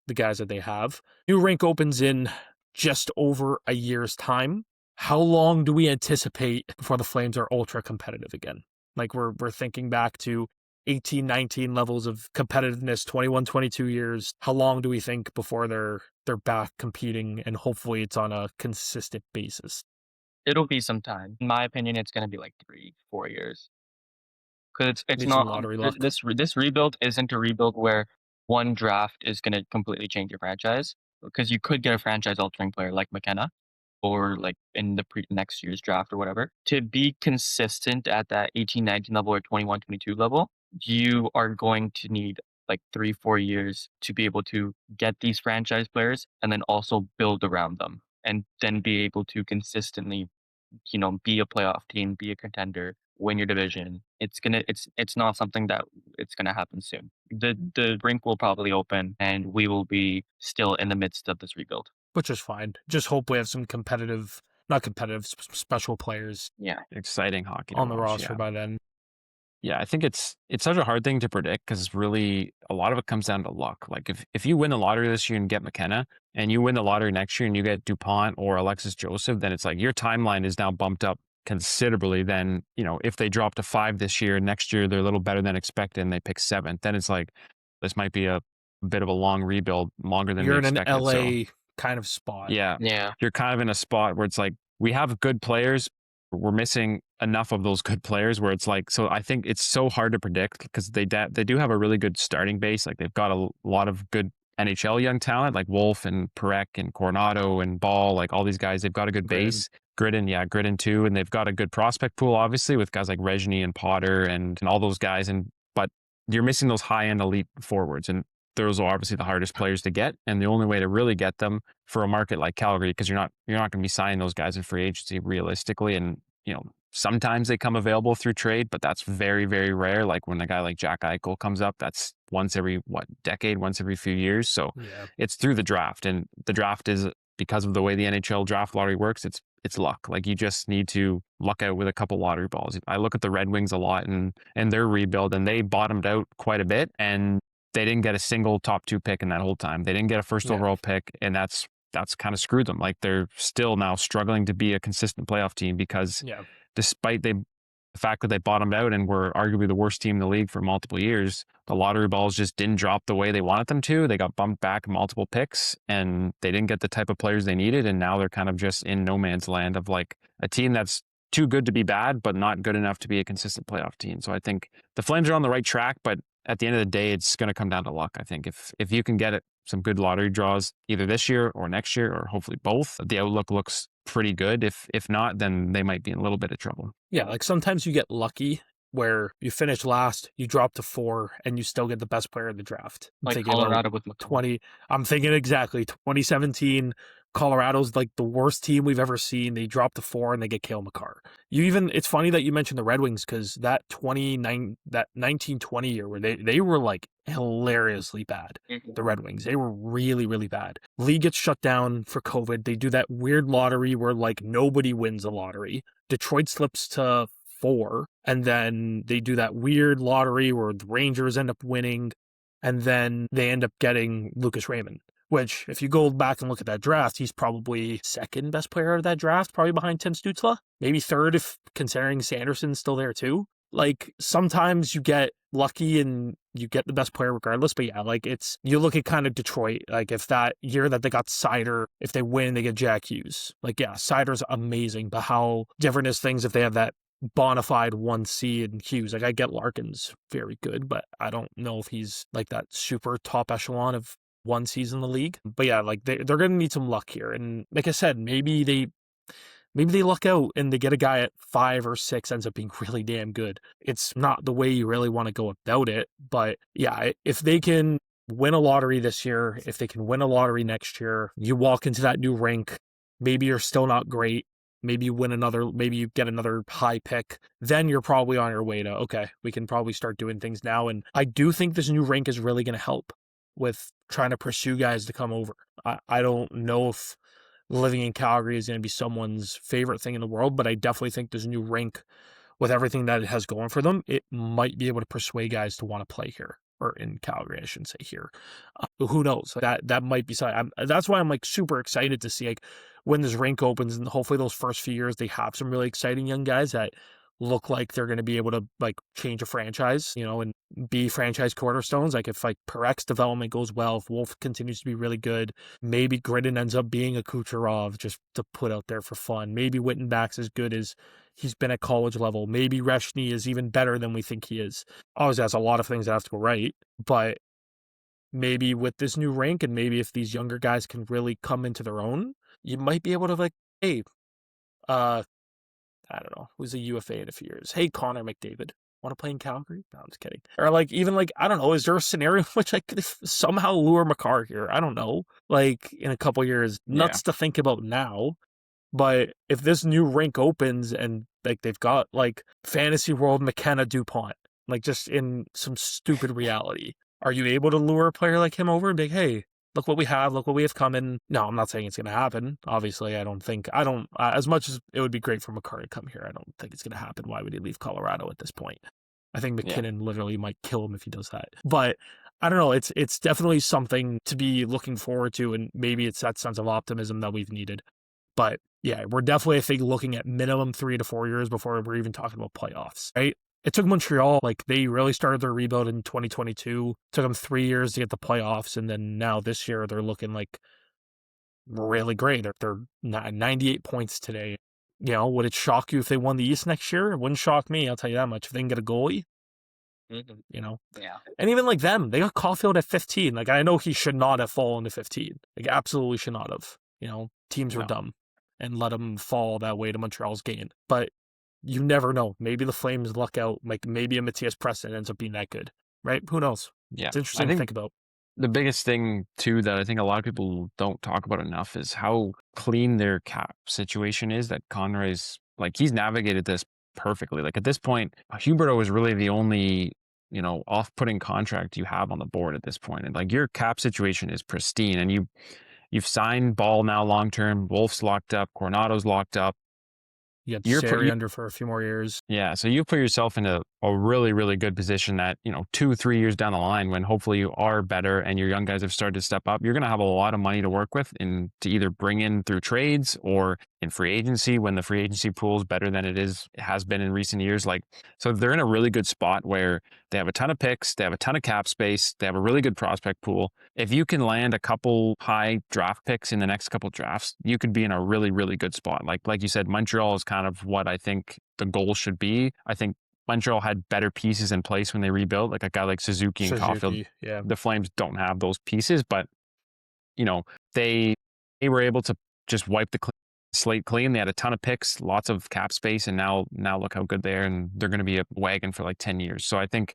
the guys that they have, new rink opens in just over a year's time. How long do we anticipate before the Flames are ultra competitive again? Like we're thinking back to 18, 19 levels of competitiveness, 21, 22 years. How long do we think before they're back competing, and hopefully it's on a consistent basis? It'll be some time. In my opinion, it's going to be like 3-4 years. Because it's not lottery luck. This rebuild isn't a rebuild where one draft is going to completely change your franchise. Because you could get a franchise-altering player like McKenna, or like in the next year's draft or whatever. To be consistent at that 18, 19 level or 21, 22 level, you are going to need like 3-4 years to be able to get these franchise players and then also build around them, and then be able to consistently be a playoff team, be a contender, win your division. It's not something that it's gonna happen soon. The rink will probably open, and we will be still in the midst of this rebuild. Which is fine. Just hope we have some not competitive, special players Yeah. Exciting hockey to on the watch, roster yeah. by then. Yeah, I think it's such a hard thing to predict because really a lot of it comes down to luck. Like if you win the lottery this year and get McKenna, and you win the lottery next year and you get DuPont or Alexis Joseph, then it's like your timeline is now bumped up considerably. Then, if they drop to 5 this year, next year they're a little better than expected and they pick 7th, then it's like this might be a bit of a long rebuild, longer than You're we in an expected. So LA kind of spot. yeah, Yeah. you're kind of in a spot where it's like we have good players. We're missing enough of those good players where it's like, so I think it's so hard to predict because they do have a really good starting base. Like they've got a lot of good NHL young talent like Wolf and Perek and Coronado and Ball, like all these guys. They've got a good base. Gridden too. And they've got a good prospect pool, obviously, with guys like Reggie and Potter and all those guys. But you're missing those high-end elite forwards. And those are obviously the hardest players to get, and the only way to really get them for a market like Calgary, because you're not going to be signing those guys in free agency realistically, and sometimes they come available through trade, but that's very, very rare. Like when a guy like Jack Eichel comes up, that's once every decade, once every few years. So it's through the draft, and the draft is, because of the way the NHL draft lottery works, it's luck. Like you just need to luck out with a couple lottery balls. I look at the Red Wings a lot and their rebuild, and they bottomed out quite a bit, and they didn't get a single top 2 pick in that whole time. They didn't get a first overall pick, and that's kind of screwed them. Like they're still now struggling to be a consistent playoff team because despite the fact that they bottomed out and were arguably the worst team in the league for multiple years, the lottery balls just didn't drop the way they wanted them to. They got bumped back multiple picks, and they didn't get the type of players they needed, and now they're kind of just in no man's land of like a team that's too good to be bad, but not good enough to be a consistent playoff team. So I think the Flames are on the right track, but at the end of the day, it's going to come down to luck. I think if you can get some good lottery draws either this year or next year, or hopefully both, the outlook looks pretty good. If not, then they might be in a little bit of trouble. Yeah, like sometimes you get lucky where you finish last, you drop to 4, and you still get the best player in the draft. Like Colorado with McCollum. I'm thinking exactly 2017. Colorado's like the worst team we've ever seen. They drop to 4 and they get Cale Makar. It's funny that you mentioned the Red Wings, because that 1920 year where they were like hilariously bad. The Red Wings, they were really, really bad. League gets shut down for COVID. They do that weird lottery where like nobody wins the lottery. Detroit slips to 4, and then they do that weird lottery where the Rangers end up winning, and then they end up getting Lucas Raymond. Which, if you go back and look at that draft, he's probably second best player of that draft, probably behind Tim Stützle. Maybe third if considering Sanderson's still there too. Like, sometimes you get lucky and you get the best player regardless. But yeah, like you look at kind of Detroit, like if that year that they got Seider, if they win, they get Jack Hughes. Like, yeah, Seider's amazing, but how different is things if they have that bona fide 1C and Hughes? Like, I get Larkin's very good, but I don't know if he's like that super top echelon of 1 season in the league. But yeah, like they're going to need some luck here. And like I said, maybe they luck out and they get a guy at 5 or 6 ends up being really damn good. It's not the way you really want to go about it. But yeah, if they can win a lottery this year, if they can win a lottery next year, you walk into that new rink, maybe you're still not great. Maybe you get another high pick. Then you're probably on your way to, okay, we can probably start doing things now. And I do think this new rink is really going to help with trying to pursue guys to come over. I don't know if living in Calgary is going to be someone's favorite thing in the world, but I definitely think this new rink, with everything that it has going for them, it might be able to persuade guys to want to play here, or in Calgary, I shouldn't say here. Who knows? That might be something. That's why I'm like super excited to see like when this rink opens, and hopefully those first few years they have some really exciting young guys that look like they're going to be able to like change a franchise, and be franchise cornerstones. Like if like Perek's development goes well, if Wolf continues to be really good, maybe Gridden ends up being a Kucherov just to put out there for fun. Maybe Wittenbach's as good as he's been at college level. Maybe Reshny is even better than we think he is. Obviously, that's a lot of things that have to go right, but maybe with this new rink, and maybe if these younger guys can really come into their own, you might be able to like, hey, I don't know, who's a UFA in a few years? Hey, Connor McDavid, want to play in Calgary? No, I'm just kidding. Or like, even like, I don't know, is there a scenario in which I could somehow lure Makar here? I don't know. Like in a couple years, nuts to think about now. But if this new rink opens and like they've got like fantasy world McKenna DuPont, like just in some stupid reality, are you able to lure a player like him over and be like, hey, look what we have, look what we have coming? No, I'm not saying it's going to happen. Obviously, I don't, as much as it would be great for McCarr to come here, I don't think it's going to happen. Why would he leave Colorado at this point? I think McKinnon literally might kill him if he does that. But I don't know. It's definitely something to be looking forward to, and maybe it's that sense of optimism that we've needed. But yeah, we're definitely, I think, looking at minimum 3 to 4 years before we're even talking about playoffs, right? It took Montreal, like they really started their rebuild in 2022. It took them 3 years to get the playoffs, and then now this year they're looking like really great. They're 98 points today. You know, would it shock you if they won the East next year? It wouldn't shock me, I'll tell you that much. If they can get a goalie, you know? Yeah. And even like them, they got Caulfield at 15. Like, I know he should not have fallen to 15. Like, absolutely should not have. You know, teams were dumb and let him fall that way to Montreal's gain. But you never know. Maybe the Flames luck out. Like, maybe a Matthias Preston ends up being that good, right? Who knows? Yeah. It's interesting to think about. The biggest thing, too, that I think a lot of people don't talk about enough is how clean their cap situation is. That Conroy's, like, he's navigated this perfectly. Like, at this point, Huberdeau is really the only, you know, off-putting contract you have on the board at this point. And, like, your cap situation is pristine. And you've signed Ball now long-term. Wolf's locked up. Coronado's locked up. You got Sari under for a few more years. Yeah, so you put yourself in a really, really good position that, you know, 2-3 years down the line, when hopefully you are better and your young guys have started to step up, you're going to have a lot of money to work with to either bring in through trades or in free agency when the free agency pool is better than it has been in recent years. Like, so they're in a really good spot where they have a ton of picks, they have a ton of cap space, they have a really good prospect pool. If you can land a couple high draft picks in the next couple drafts, you could be in a really, really good spot. Like you said, Montreal is kind of what I think the goal should be. I think Montreal had better pieces in place when they rebuilt, like a guy like Suzuki and Caulfield. Yeah. The Flames don't have those pieces, but you know, they were able to just wipe the slate clean. They had a ton of picks, lots of cap space, and now look how good they are, and they're going to be a wagon for like 10 years. So I think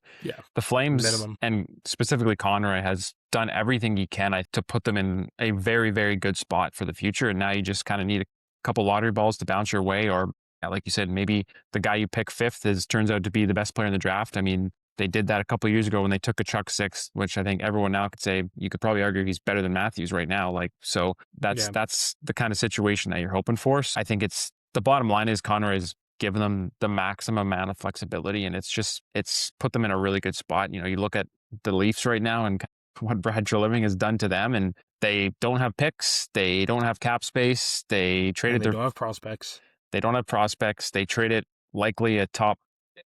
the Flames, minimum, and specifically Conroy, has done everything he can to put them in a very, very good spot for the future. And now you just kind of need a couple lottery balls to bounce your way, or like you said, maybe the guy you pick fifth turns out to be the best player in the draft. I mean, they did that a couple of years ago when they took a Chuck sixth, which I think everyone now could say, you could probably argue he's better than Matthews right now. Like, so that's the kind of situation that you're hoping for. So I think it's the bottom line is Conroy's given them the maximum amount of flexibility, and it's put them in a really good spot. You know, you look at the Leafs right now and what Brad Treliving has done to them, and they don't have picks, they don't have cap space, they traded don't have prospects. They don't have prospects. They traded likely a top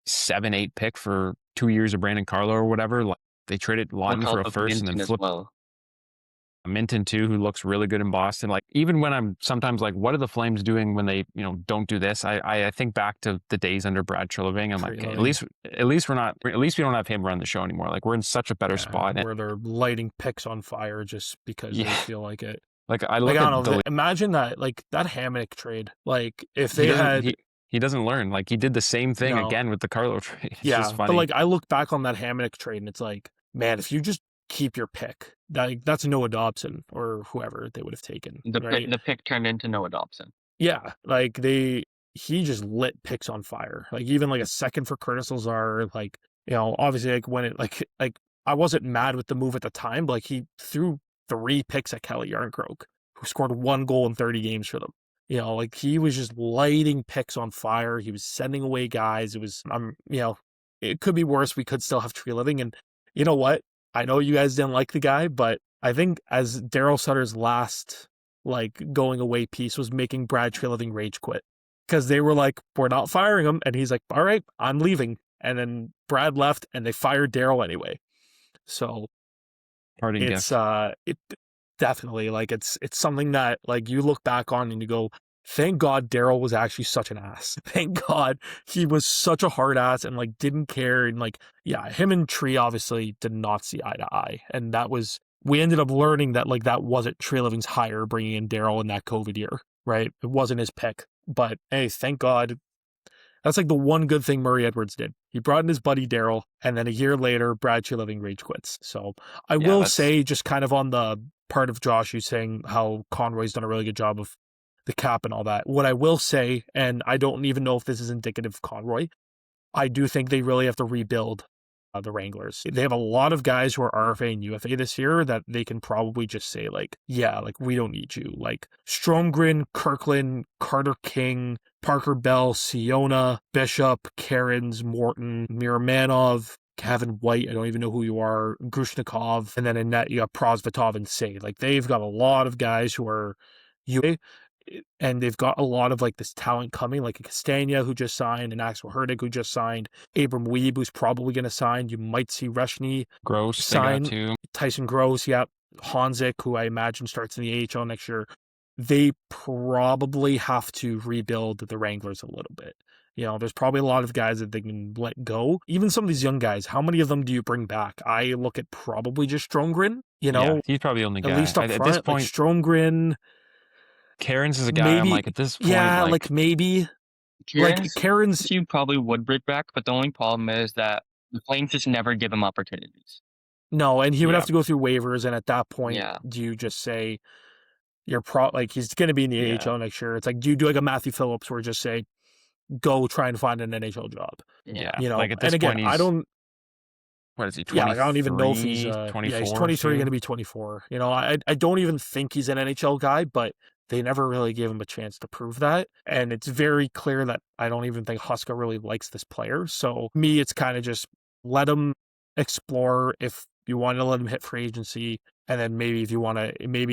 7-8 pick for 2 years of Brandon Carlo or whatever. They traded Lawton for a first and then flipped Minton too, who looks really good in Boston. Like, even when I'm sometimes like, what are the Flames doing when they, you know, don't do this? I think back to the days under Brad Treliving. I'm like, at least we don't have him run the show anymore. Like, we're in such a better spot where they're lighting picks on fire just because they feel like it. Like, I don't know. Imagine that, like that Hamonic trade. Like, if they had. He doesn't learn. Like, he did the same thing again with the Carlo trade. It's just funny. But like, I look back on that Hamonic trade and it's like, man, if you just keep your pick, that's Noah Dobson or whoever they would have taken. The pick turned into Noah Dobson. Yeah, like he just lit picks on fire. Like, even like a second for Curtis Lazar. Like, you know, obviously, like when it like I wasn't mad with the move at the time, but like he threw 3 picks at Kelly Yarncroke, who scored 1 goal in 30 games for them. You know, like he was just lighting picks on fire. He was sending away guys. It was, you know, it could be worse. We could still have Treliving. And you know what? I know you guys didn't like the guy, but I think as Daryl Sutter's last, like, going away piece was making Brad Treliving rage quit. Because they were like, we're not firing him. And he's like, all right, I'm leaving. And then Brad left and they fired Daryl anyway. So definitely, like, it's something that, like, you look back on and you go, thank God Daryl was actually such an ass. Thank God he was such a hard ass and, like, didn't care. And, like, yeah, him and Tree obviously did not see eye to eye. And we ended up learning that, like, that wasn't Treliving's hire, bringing in Daryl in that COVID year, right? It wasn't his pick. But hey, thank God. That's like the one good thing Murray Edwards did. He brought in his buddy Daryl, and then a year later, Brad Treliving rage quits. So I will say, just kind of on the part of Josh, you saying how Conroy's done a really good job of the cap and all that. What I will say, and I don't even know if this is indicative of Conroy, I do think they really have to rebuild the Wranglers. They have a lot of guys who are RFA and UFA this year that they can probably just say, like, yeah, like, we don't need you. Like, Stromgren, Kirkland, Carter King, Parker Bell, Siona, Bishop, Cairns, Morton, Miramanov, Kevin White, I don't even know who you are, Grushnikov, and then in net you got Prosvetov and Say. Like, they've got a lot of guys who are UFA, and they've got a lot of like this talent coming, like a Castagna who just signed, and Axel Herdig who just signed, Abram Weeb who's probably going to sign. You might see Reshny Gross sign, they got too. Tyson Gross, yeah, Hanzik, who I imagine starts in the AHL next year. They probably have to rebuild the Wranglers a little bit. You know, there's probably a lot of guys that they can let go. Even some of these young guys, how many of them do you bring back? I look at probably just Stromgren, you know, Yeah, he's probably the only guy. at least up At front, this like point, Stromgren. Cairns is a guy Maybe, I'm like, at this point, yeah, like maybe. Like, Cairns, you probably would bring back, but the only problem is that the Flames just never give him opportunities. no, and he would Yeah. have to go through waivers, and at that point, Yeah. do you just say like, he's going to be in the Yeah. AHL next year? It's like, do you do like a Matthew Phillips where just say, go try and find an NHL job? yeah, You know, like at this and again, point, I he's don't, what is he? yeah, like, I don't even know if he's 24 yeah, he's 23, soon? going to be 24. You know, I don't even think he's an NHL guy, but they never really gave him a chance to prove that. And it's very clear that I don't even think Huska really likes this player. So me, it's kind of just let him explore if you want to let him hit free agency. And then maybe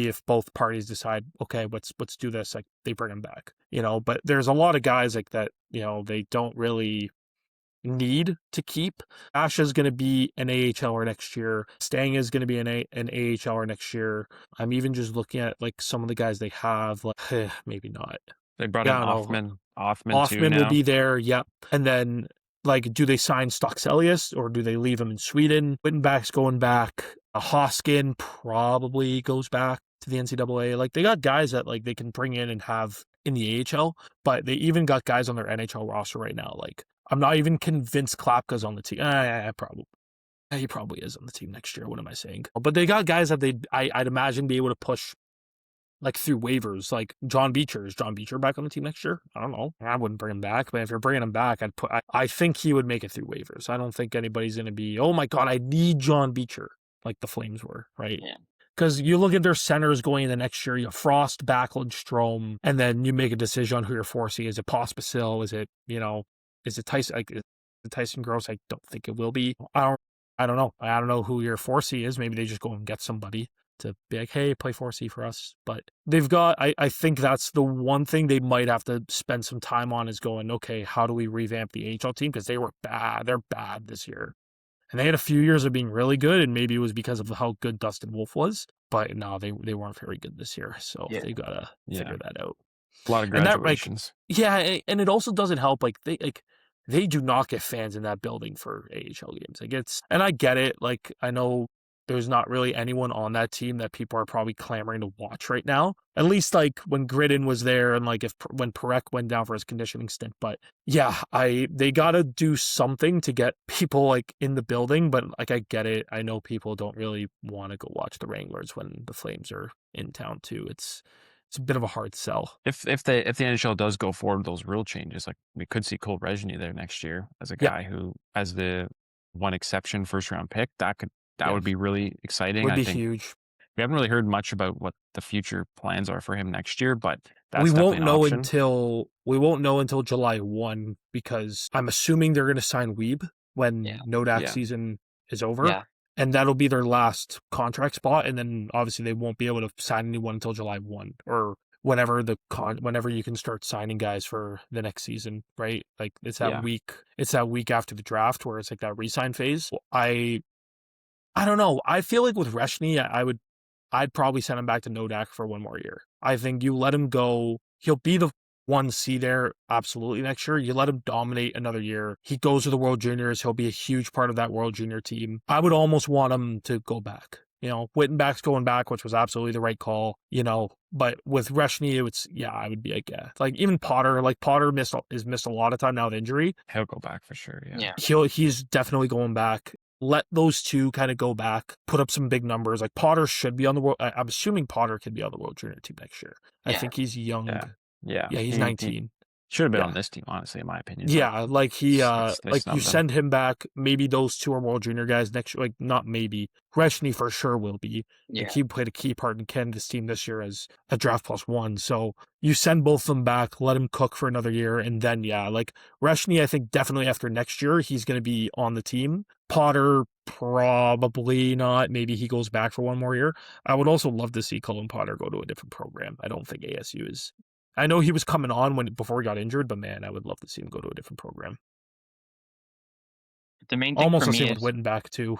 if both parties decide, okay, let's do this, like, they bring him back, you know. But there's a lot of guys like that, you know, they don't really need to keep. Asha's going to be an AHLer next year. Stang is going to be an AHLer next year. I'm even just looking at like some of the guys they have, like, maybe not. They brought Yeah, in I don't know. Offman too Offman now. will be there, yep. And then, like, do they sign Stockselius or do they leave him in Sweden? Wittenbach's going back. Hoskin probably goes back to the NCAA. Like, they got guys that, like, they can bring in and have in the AHL, but they even got guys on their NHL roster right now. Like, I'm not even convinced Klapka's on the team. Probably. He probably is on the team next year. What am I saying? But they got guys that I'd imagine be able to push, like, through waivers. Like John Beecher. Is John Beecher back on the team next year? I don't know. I wouldn't bring him back, but if you're bringing him back, I think he would make it through waivers. I don't think anybody's going to be, oh my God, I need John Beecher, like the Flames were, right? Yeah. Because you look at their centers going into next year, you have Frost, Backlund, Strome, and then you make a decision on who your 4C is. It Pospisil? Is it, you know, is it Tyson? Like, is it Tyson Gross? I don't think it will be. I don't know. I don't know who your 4C is. Maybe they just go and get somebody to be like, hey, play 4C for us. But they've got, I think that's the one thing they might have to spend some time on, is going, okay, how do we revamp the AHL team? Because they were bad. They're bad this year. And they had a few years of being really good, and maybe it was because of how good Dustin Wolf was. But no, they weren't very good this year. So they got to figure that out. A lot of And that, graduations. and it also doesn't help. Like, they do not get fans in that building for AHL games. Like, and I get it. Like, I know there's not really anyone on that team that people are probably clamoring to watch right now. At least, like, when Gridden was there, and like when Perek went down for his conditioning stint. But yeah, they got to do something to get people, like, in the building. But, like, I get it. I know people don't really want to go watch the Wranglers when the Flames are in town too. It's a bit of a hard sell. If the NHL does go forward with those rule changes, like, we could see Cole Rezhny there next year as a guy who, as the one exception first round pick, that would be really exciting. Would be I think huge. we haven't really heard much about what the future plans are for him next year, but that's we definitely won't know option. until July 1, because I'm assuming they're going to sign Weeb when Nodak season is over. Yeah. And that'll be their last contract spot, and then obviously they won't be able to sign anyone until July 1, or whenever whenever you can start signing guys for the next season, right? Like, it's that week after the draft where it's like that re-sign phase. I don't know. I feel like with Reshny, I'd probably send him back to Nodak for one more year. I think you let him go. He'll be the 1C there absolutely next year. You let him dominate another year. He goes to the World Juniors. He'll be a huge part of that World Junior team. I would almost want him to go back. You know, Wittenbach's going back, which was absolutely the right call, you know. But with Reshny, I would be like, like, even Potter, missed a lot of time now with injury. He'll go back for sure. Yeah. He's definitely going back. let those two kind of go back, put up some big numbers. Like Potter should be on the world. I'm assuming Potter could be on the World Junior team next year. I think he's young. Yeah. Yeah, he's He 19. should have been Yeah. on this team, honestly, in my opinion. Yeah, like he they like you snubbed him. send him back, maybe those two are World Junior guys next year. Like not maybe. Reshny for sure will be. Like he played a key part in Canada's team this year as a draft +1. So you send both of them back, let him cook for another year, and then like Reshny, I think definitely after next year he's gonna be on the team. Potter probably not. Maybe he goes back for one more year. I would also love to see Cullen Potter go to a different program. I don't think ASU is. I know he was coming on before he got injured, but man, I would love to see him go to a different program. The main thing Almost for the me same is with Witten back too.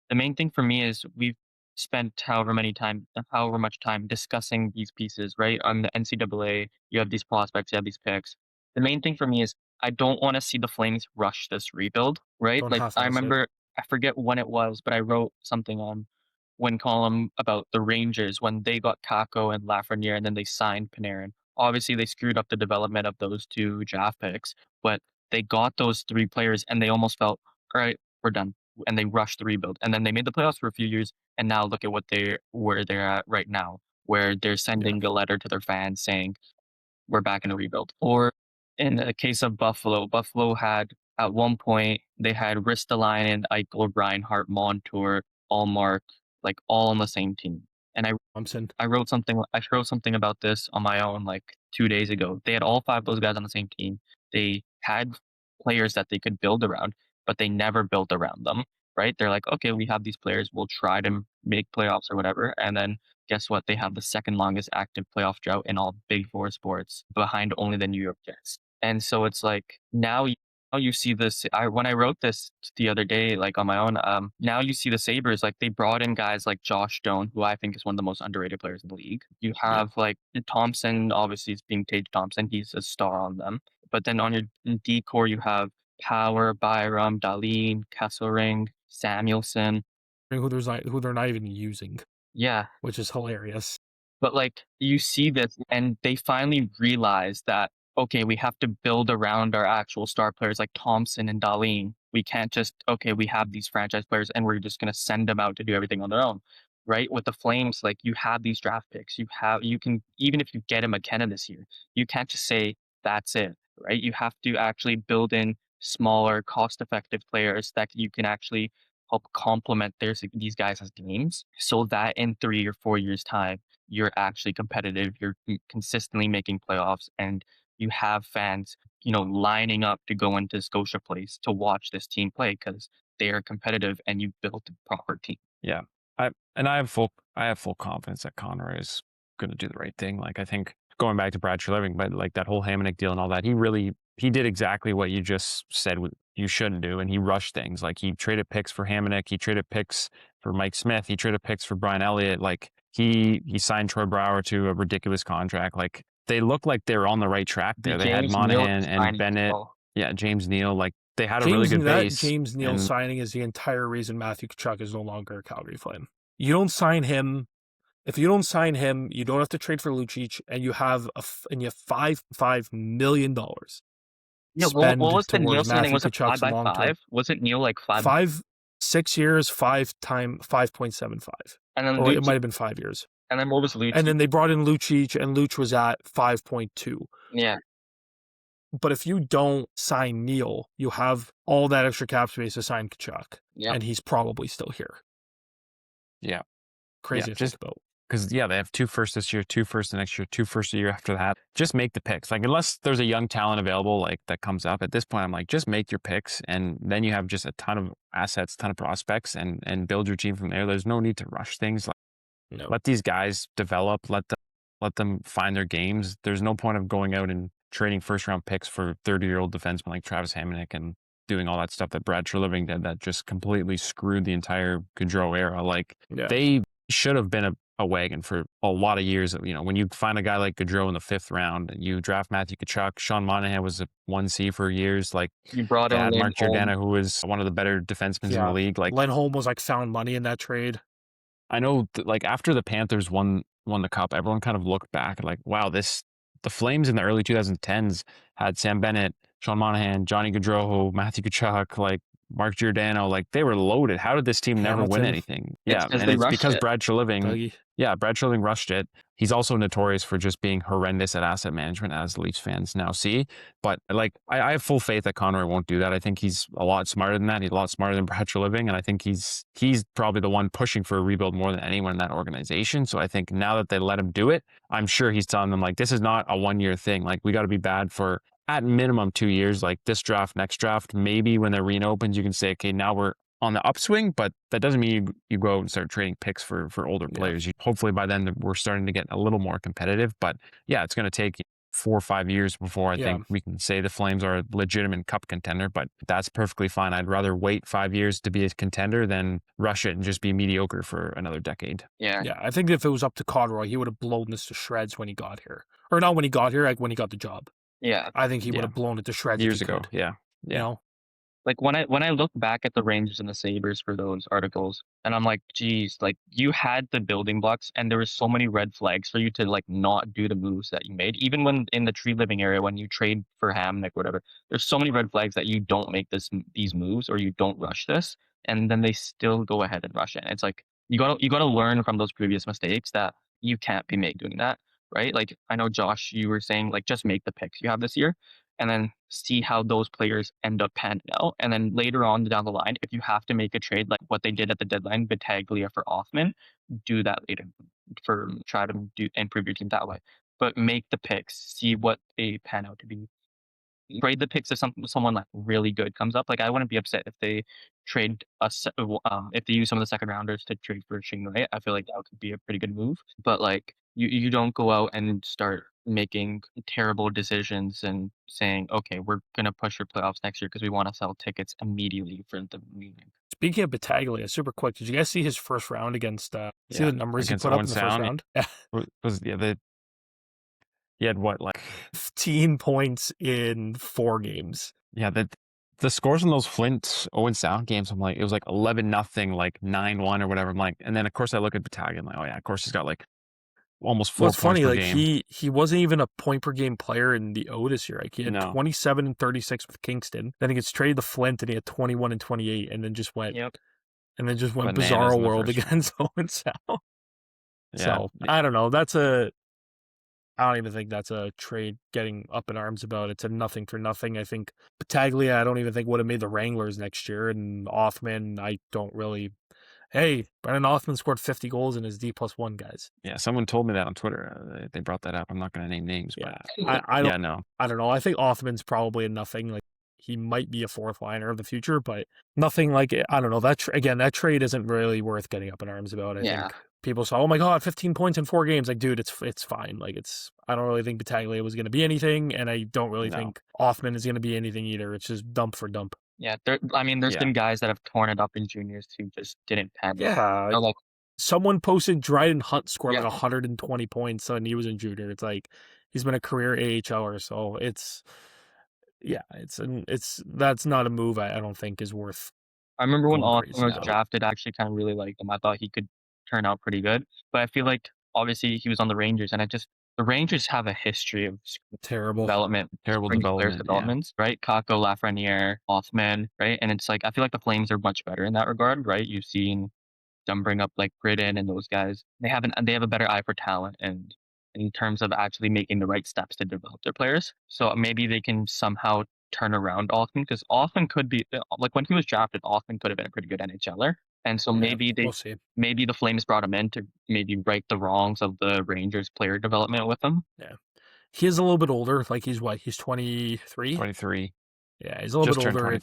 the main thing for me is we've spent however much time discussing these pieces, right? On the NCAA, you have these prospects, you have these picks. The main thing for me is I don't want to see the Flames rush this rebuild, right? Don't Like half-ass I it. remember, I forget when it was, but I wrote something on one column about the Rangers when they got Kako and Lafreniere and then they signed Panarin. Obviously, they screwed up the development of those two draft picks, but they got those three players and they almost felt, all right, we're done. And they rushed the rebuild. And then they made the playoffs for a few years. And now look at where they're at right now, where they're sending a letter to their fans saying, we're back in a rebuild. Or in the case of Buffalo had at one point they had Ristolainen, Eichel, Reinhart, Montour, Allmark, like all on the same team. And Thompson. I wrote something about this on my own like 2 days ago. They had all five of those guys on the same team. They had players that they could build around, but they never built around them. Right? They're like, okay, we have these players. We'll try to make playoffs or whatever. And then guess what? They have the second longest active playoff drought in all Big Four sports, behind only the New York Jets. And so it's like now you see this. When I wrote this the other day, like on my own, now you see the Sabres, like they brought in guys like Josh Stone, who I think is one of the most underrated players in the league. You have like Thompson, obviously is being Tage Thompson. He's a star on them. But then on your D core, you have Power, Byram, Dahlin, Kesselring, Samuelson. Who they're not even using. Yeah. Which is hilarious. But like you see this and they finally realize that, okay, we have to build around our actual star players like Thompson and Dahlin. We can't just, okay, we have these franchise players and we're just going to send them out to do everything on their own, right? With the Flames, like you have these draft picks. You can, even if you get a McKenna this year, you can't just say that's it, right? You have to actually build in smaller, cost-effective players that you can actually help complement these guys' games so that in 3 or 4 years' time, you're actually competitive, you're consistently making playoffs, and you have fans, lining up to go into Scotia Place to watch this team play because they are competitive and you built a proper team. Yeah. I have full confidence that Conroy is going to do the right thing. Like I think going back to Brad Treliving, but like that whole Hamonic deal and all that, he did exactly what you just said you shouldn't do, and he rushed things. Like he traded picks for Hamonic, he traded picks for Mike Smith, he traded picks for Brian Elliott. Like he signed Troy Brower to a ridiculous contract. Like they looked like they were on the right track there. They had Monahan and Bennett. Yeah, James Neal. Like they had a really good base. James Neal signing is the entire reason Matthew Tkachuk is no longer a Calgary Flame. You don't sign him. If you don't sign him, you don't have to trade for Lucic, and you have $5 million. Yeah, what was the Neal signing? Was it 5 by 5? Wasn't Neal like 5? 6 years, 5.75. And then it might have been 5 years. And then what was Lucic? And then they brought in Lucic, and Lucic was at 5.2. Yeah. But if you don't sign Neal, you have all that extra cap space to sign Tkachuk, and he's probably still here. Yeah. Crazy to think about. Because, they have 2 firsts this year, 2 firsts the next year, 2 firsts the year after that. Just make the picks. Like, unless there's a young talent available, like, that comes up, at this point, I'm like, just make your picks, and then you have just a ton of assets, ton of prospects, and build your team from there. There's no need to rush things. Like, let these guys develop, let them find their games. There's no point of going out and trading first-round picks for 30-year-old defensemen like Travis Hamonic and doing all that stuff that Brad Treliving did that just completely screwed the entire Gaudreau era. Like, they should have been a wagon for a lot of years. When you find a guy like Gaudreau in the 5th round, you draft Matthew Tkachuk. Sean Monahan was a 1C for years. Like, you brought in Mark Giordano, who was one of the better defensemen in the league. Like, Lindholm was like found money in that trade. I know, like after the Panthers won the cup, everyone kind of looked back and like, wow, the Flames in the early 2010s had Sam Bennett, Sean Monahan, Johnny Gaudreau, Matthew Tkachuk. Like, Mark Giordano, like they were loaded. How did this team never win Hamilton. anything? It's Yeah, 'cause and they it's rushed because it. Brad Treliving. Dougie. Yeah, Brad Treliving rushed it. He's also notorious for just being horrendous at asset management, as Leafs fans now see. But like, I have full faith that Conroy won't do that. I think he's a lot smarter than that. He's a lot smarter than Brad Treliving, and I think he's probably the one pushing for a rebuild more than anyone in that organization. So I think now that they let him do it, I'm sure he's telling them like, this is not a 1-year thing. Like we got to be bad for at minimum 2 years. Like this draft, next draft, maybe when the arena opens, you can say, okay, now we're on the upswing, but that doesn't mean you go out and start trading picks for older players. Hopefully by then we're starting to get a little more competitive. But yeah, it's going to take 4 or 5 years before I think we can say the Flames are a legitimate cup contender, but that's perfectly fine. I'd rather wait 5 years to be a contender than rush it and just be mediocre for another decade. Yeah. Yeah, I think if it was up to Conroy, he would have blown this to shreds when he got here. Or not when he got here, like when he got the job. Yeah. I think he would have blown it to shreds years if he ago. could. Yeah. You know? Like when I look back at the Rangers and the Sabres for those articles, and I'm like, geez, like you had the building blocks and there were so many red flags for you to like not do the moves that you made. Even when in the tree living area, when you trade for Hamnick, whatever, there's so many red flags that you don't make these moves or you don't rush this, and then they still go ahead and rush it. And it's like you gotta learn from those previous mistakes that you can't be doing that, right? Like I know Josh, you were saying like just make the picks you have this year and then see how those players end up panning out. And then later on down the line, if you have to make a trade like what they did at the deadline, Battaglia for Othman, do that later for try to do improve your team that way. But make the picks, see what they pan out to be. Trade the picks if someone like really good comes up. Like I wouldn't be upset if they trade if they use some of the second rounders to trade for Shingley. I feel like that could be a pretty good move. But like you don't go out and start making terrible decisions and saying, okay, we're gonna push for playoffs next year because we want to sell tickets immediately for the meeting. Speaking of Battaglia, super quick, did you guys see his first round against see the numbers he against put up Owen in the first Sound? round? Yeah. He had what, like 15 points in 4 games. Yeah, the scores in those Flint Owen Sound games, I'm like, it was like 11-0, like 9-1 or whatever. I'm like, and then of course I look at Battaglia, like, oh yeah, of course he's got like almost 4 Well, it's points funny, per like game. he wasn't even a point per game player in the O this year. Like he had 27 and 36 with Kingston. Then he gets traded to Flint and he had 21 and 28, and then just went Bananas bizarro in the world first against Owen Sound. Yeah. So I don't know. I don't even think that's a trade getting up in arms about. It's a nothing for nothing. I think Battaglia, I don't even think would have made the Wranglers next year. And Othman, I don't really. Hey, Brennan Othman scored 50 goals in his D+1, guys. Yeah, someone told me that on Twitter. They brought that up. I'm not going to name names, Yeah, but I don't. yeah, no. I don't know. I think Othman's probably a nothing. Like he might be a fourth liner of the future, but nothing like it. I don't know. That that trade isn't really worth getting up in arms about. I think people saw, oh my god, 15 points in 4 games. Like, dude, it's fine. Like I don't really think Battaglia was going to be anything, and I don't really think Othman is going to be anything either. It's just dump for dump. Yeah, there's been guys that have torn it up in juniors who just didn't pan. Yeah, like someone posted Dryden Hunt scored like 120 points when he was in junior. It's like he's been a career AHLer, so it's that's not a move I don't think is worth. I remember when Othman was drafted, I actually kind of really liked him. I thought he could turn out pretty good, but I feel like obviously he was on the Rangers, and the Rangers have a history of terrible developments, right? Kako, Lafreniere, Othman, right? And it's like I feel like the Flames are much better in that regard, right? You've seen them bring up like Britton and those guys. They have a better eye for talent and in terms of actually making the right steps to develop their players. So maybe they can somehow turn around Othman, because Othman could be like when he was drafted, Othman could have been a pretty good NHLer. And so maybe maybe the Flames brought him in to maybe right the wrongs of the Rangers player development with him. Yeah. He is a little bit older. Like he's 23? 23. Yeah, he's a little bit older.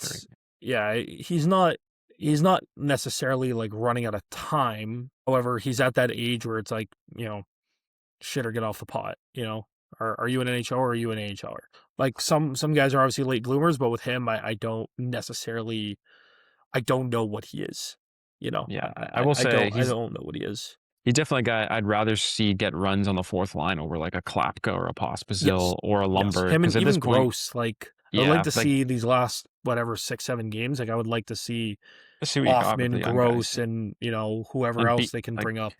He's not necessarily like running out of time. However, he's at that age where it's like, shit or get off the pot, Are you an NHL or are you an AHLer? Like some guys are obviously late bloomers, but with him, I don't necessarily, I don't know what he is. Yeah, I will say I don't know what he is. He's definitely a guy I'd rather see get runs on the fourth line over like a Klapka or a Pospisil or a Lumber. Him and at even this point, Gross, like I would like to see these last 6-7 games. Like I would like to see Othman, Gross, and whoever else they can bring up.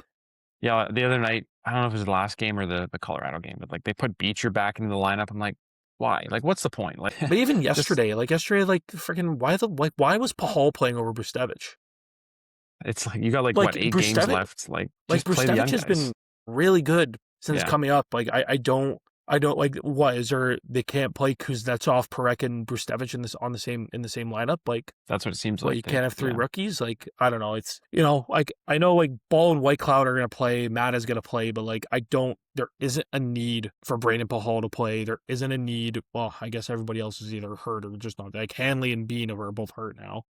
Yeah, the other night, I don't know if it was the last game or the Colorado game, but like they put Beecher back into the lineup. I'm like, Why? Like, what's the point? Like, But even just yesterday, like freaking why was Pahal playing over Brustevich? it's like you got like Like what 8 games Brustevich, left. Like, like just play the young Brustevich has guys. been really good since Yeah. coming up. Like I don't like what is there? They can't play Kuznetsov, Perek, and Brustevich in the same lineup. Like That's what it seems well, like. you can't have three Yeah. rookies. Like I don't know. It's like I know like Ball and White Cloud are gonna play. Matt is gonna play, but like I don't. There isn't a need for Brayden Pahal to play. There isn't a need. Well, I guess everybody else is either hurt or just not. Like Hanley and Bean are both hurt now.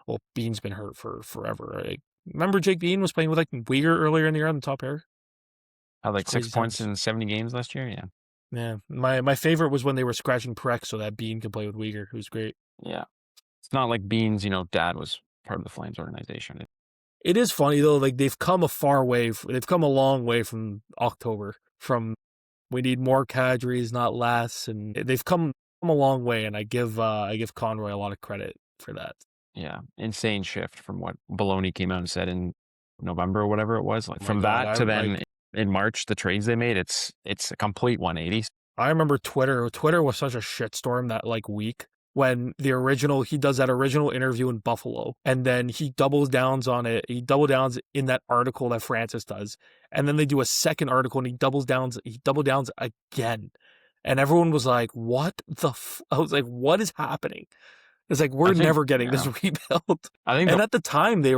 Well, Bean's been hurt for forever. Like, remember Jake Bean was playing with like Uyghur earlier in the year on the top pair. Had like 6 Crazy points times. in 70 games last year. Yeah. Yeah, my favorite was when they were scratching Perek so that Bean could play with Uyghur, who's great. Yeah. It's not like Bean's, dad was part of the Flames organization. It is funny though, like they've come a long way from October. From we need more cadres, not less, and they've come a long way. And I give Conroy a lot of credit for that. Yeah. Insane shift from what Baloney came out and said in November or whatever it was. Like Oh my from God, that to then in March, the trades they made, it's a complete 180. I remember Twitter. Twitter was such a shitstorm that like week when he does that original interview in Buffalo, and then he doubles downs on it. He double downs in that article that Francis does, and then they do a second article, and he double downs again, and everyone was like, "What the?" I was like, "What is happening?" It's like we're never getting this rebuilt. I think, and at the time they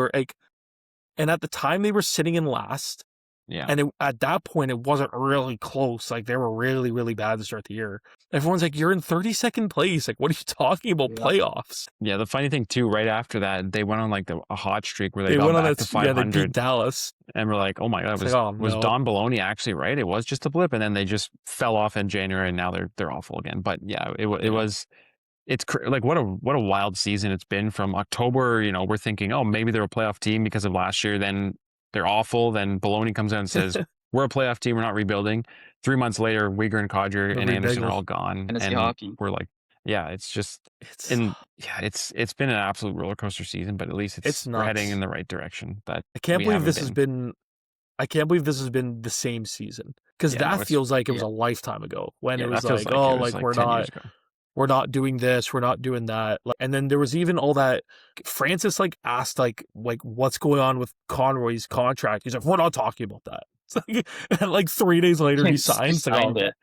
were sitting in last. yeah. And at that point, it wasn't really close. Like, they were really, really bad to start the year. Everyone's like, you're in 32nd place. Like, what are you talking about? Yeah. Playoffs? Yeah, the funny thing, too, right after that, they went on like a hot streak where they went got on back that, to 500. they beat Dallas. And we're like, oh my God, It's was like, oh, was no. Don Baloney actually right? It was just a blip. And then they just fell off in January and now they're awful again. But yeah, it was, like what a wild season it's been from October. We're thinking, oh, maybe they're a playoff team because of last year. Then they're awful. Then Baloney comes out and says, we're a playoff team. We're not rebuilding. 3 months later, Uyghur and Codger and Anderson are all gone. Fantasy and hockey. we're like, yeah, it's been an absolute roller coaster season, but at least we're heading in the right direction. But I can't believe this has been the same season, because that feels like it was a lifetime ago when it was like, oh, like we're not doing this, we're not doing that. And then there was even all that Francis like asked like what's going on with Conroy's contract. He's like, we're not talking about that. It's like, and like 3 days later he signs it.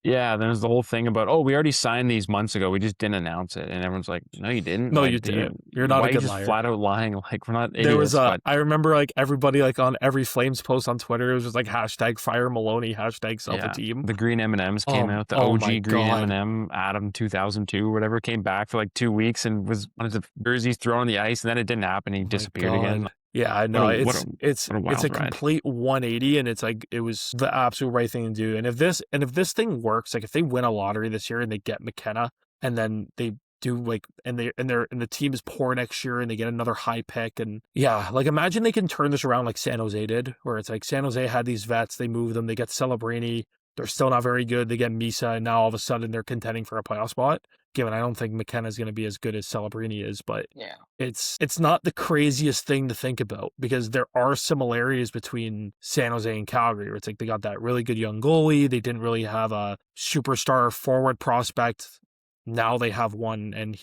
Yeah, there's the whole thing about, oh, we already signed these months ago. We just didn't announce it. And everyone's like, no, you didn't. No, like, you didn't. You're not a good liar. Flat out lying. Like, we're not idiots. There was I remember like everybody like on every Flames post on Twitter, it was just like hashtag fire Maloney, hashtag self a team. The green M&Ms came out. The OG green M&M, Adam 2002 or whatever, came back for like 2 weeks and was one of the jerseys thrown on the ice, and then it didn't happen. He disappeared again. Yeah, I know. It's a ride. complete 180, and it's like it was the absolute right thing to do. And if this thing works, like if they win a lottery this year and they get McKenna, and then they do like and the team is poor next year and they get another high pick, and yeah, like imagine they can turn this around like San Jose did, where it's like San Jose had these vets, they moved them, they get Celebrini, they're still not very good, they get Misa, and now all of a sudden they're contending for a playoff spot. Given I don't think McKenna's going to be as good as Celebrini is, but yeah, it's not the craziest thing to think about, because there are similarities between San Jose and Calgary, where it's like they got that really good young goalie, they didn't really have a superstar forward prospect. Now they have one, and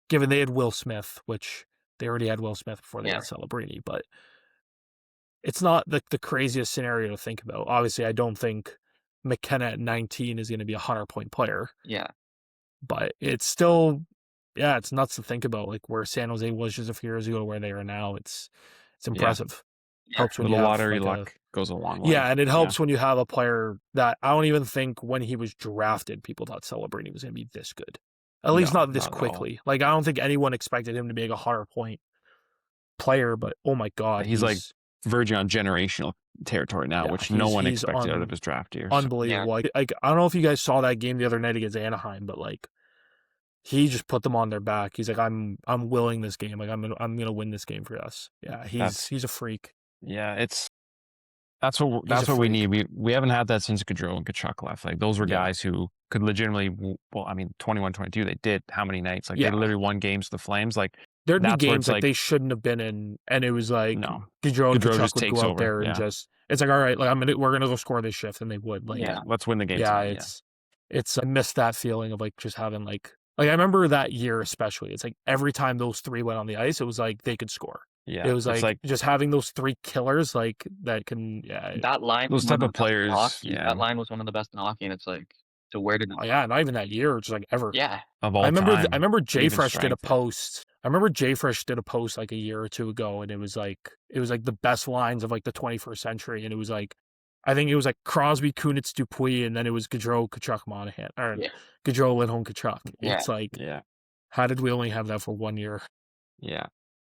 they had Will Smith, which they already had Will Smith before they had Celebrini, but it's not the craziest scenario to think about. Obviously, I don't think McKenna at 19 is going to be a 100-point player. Yeah. But it's still, it's nuts to think about, like where San Jose was just a few years ago to where they are now. It's impressive. Yeah. Helps when the you have lottery luck goes a long way. Yeah, and it helps when you have a player that I don't even think when he was drafted, people thought Celebrini was going to be this good. At least not this quickly. Like I don't think anyone expected him to be like a 100-point player, but oh my God, he's like verging on generational territory now, which no one expected out of his draft year. Unbelievable. Yeah. Like I don't know if you guys saw that game the other night against Anaheim, but like he just put them on their back. He's like, I'm willing this game. Like I'm gonna win this game for us. Yeah, he's a freak. Yeah, that's what we need. We haven't had that since Gaudreau and Kachuk left. Like those were guys who could legitimately, 21-22, they did how many nights? Like they literally won games with the Flames. Like there'd be games like they shouldn't have been in, and it was like Gaudreau and Kachuk would go out there and just, it's like, all right, like we're gonna go score this shift, and they would. Like, let's win the game. Yeah, tonight. I miss that feeling of like just having like I remember that year especially. It's like every time those three went on the ice, it was like they could score. Yeah, It was it's like just having those three killers like that can That line those was one type of of the best in players. hockey. Yeah, That line was one of the best in hockey, and it's like, so where did it? oh yeah, not even that year, just like ever. Yeah, of all I remember time. I remember Or even Fresh did a strength. post. I remember Fresh did a post like a year or two ago, and it was like the best lines of like the 21st century, and it was like I think it was like Crosby, Kunitz, Dupuis, and then it was Gaudreau, Kachuk, Monahan, or yeah, Gaudreau, Lindholm, Kachuk. yeah. It's like, Yeah, how did we only have that for 1 year? yeah.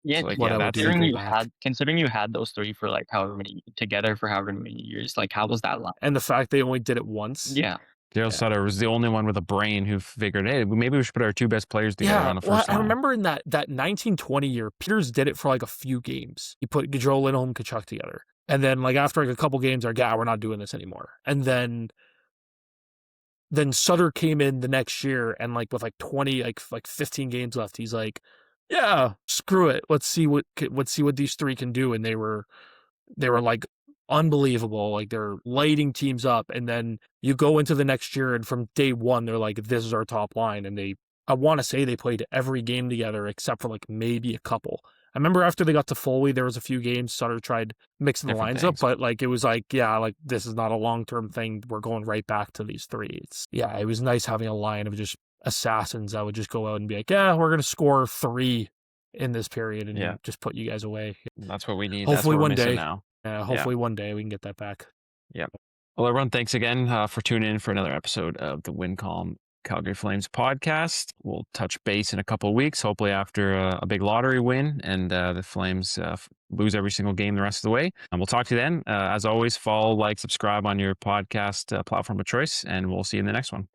Yeah, So, like, What yeah, I would that's do to go back. considering you had those three for like however many together for however many years, like how was that line? And the fact they only did it once. Yeah, Daryl Sutter was the only one with a brain who figured, hey, maybe we should put our two best players together on the first I line. remember in that 1920 year, Peters did it for like a few games. He put Gaudreau, Lindholm, Kachuk together. And then like after like a couple games, they're like, yeah, we're not doing this anymore. And then Sutter came in the next year and like with like 20, like 15 games left, he's like, yeah, screw it. Let's see what these three can do. And they were like unbelievable. Like they're lighting teams up. And then you go into the next year and from day one, they're like, this is our top line. And I want to say they played every game together except for like maybe a couple. I remember after they got to Foley, there was a few games Sutter tried mixing the Different lines things. up, but like it was like, yeah, like this is not a long-term thing. We're going right back to these three. It was nice having a line of just assassins that would just go out and be like, yeah, we're going to score 3 in this period and just put you guys away. That's what we need. Hopefully That's what one we're missing day. now. Hopefully one day we can get that back. Yep. Well, everyone, thanks again for tuning in for another episode of the Win Column Calgary Flames podcast. We'll touch base in a couple of weeks, hopefully after a big lottery win and the Flames lose every single game the rest of the way. And we'll talk to you then. As always, follow, like, subscribe on your podcast platform of choice, and we'll see you in the next one.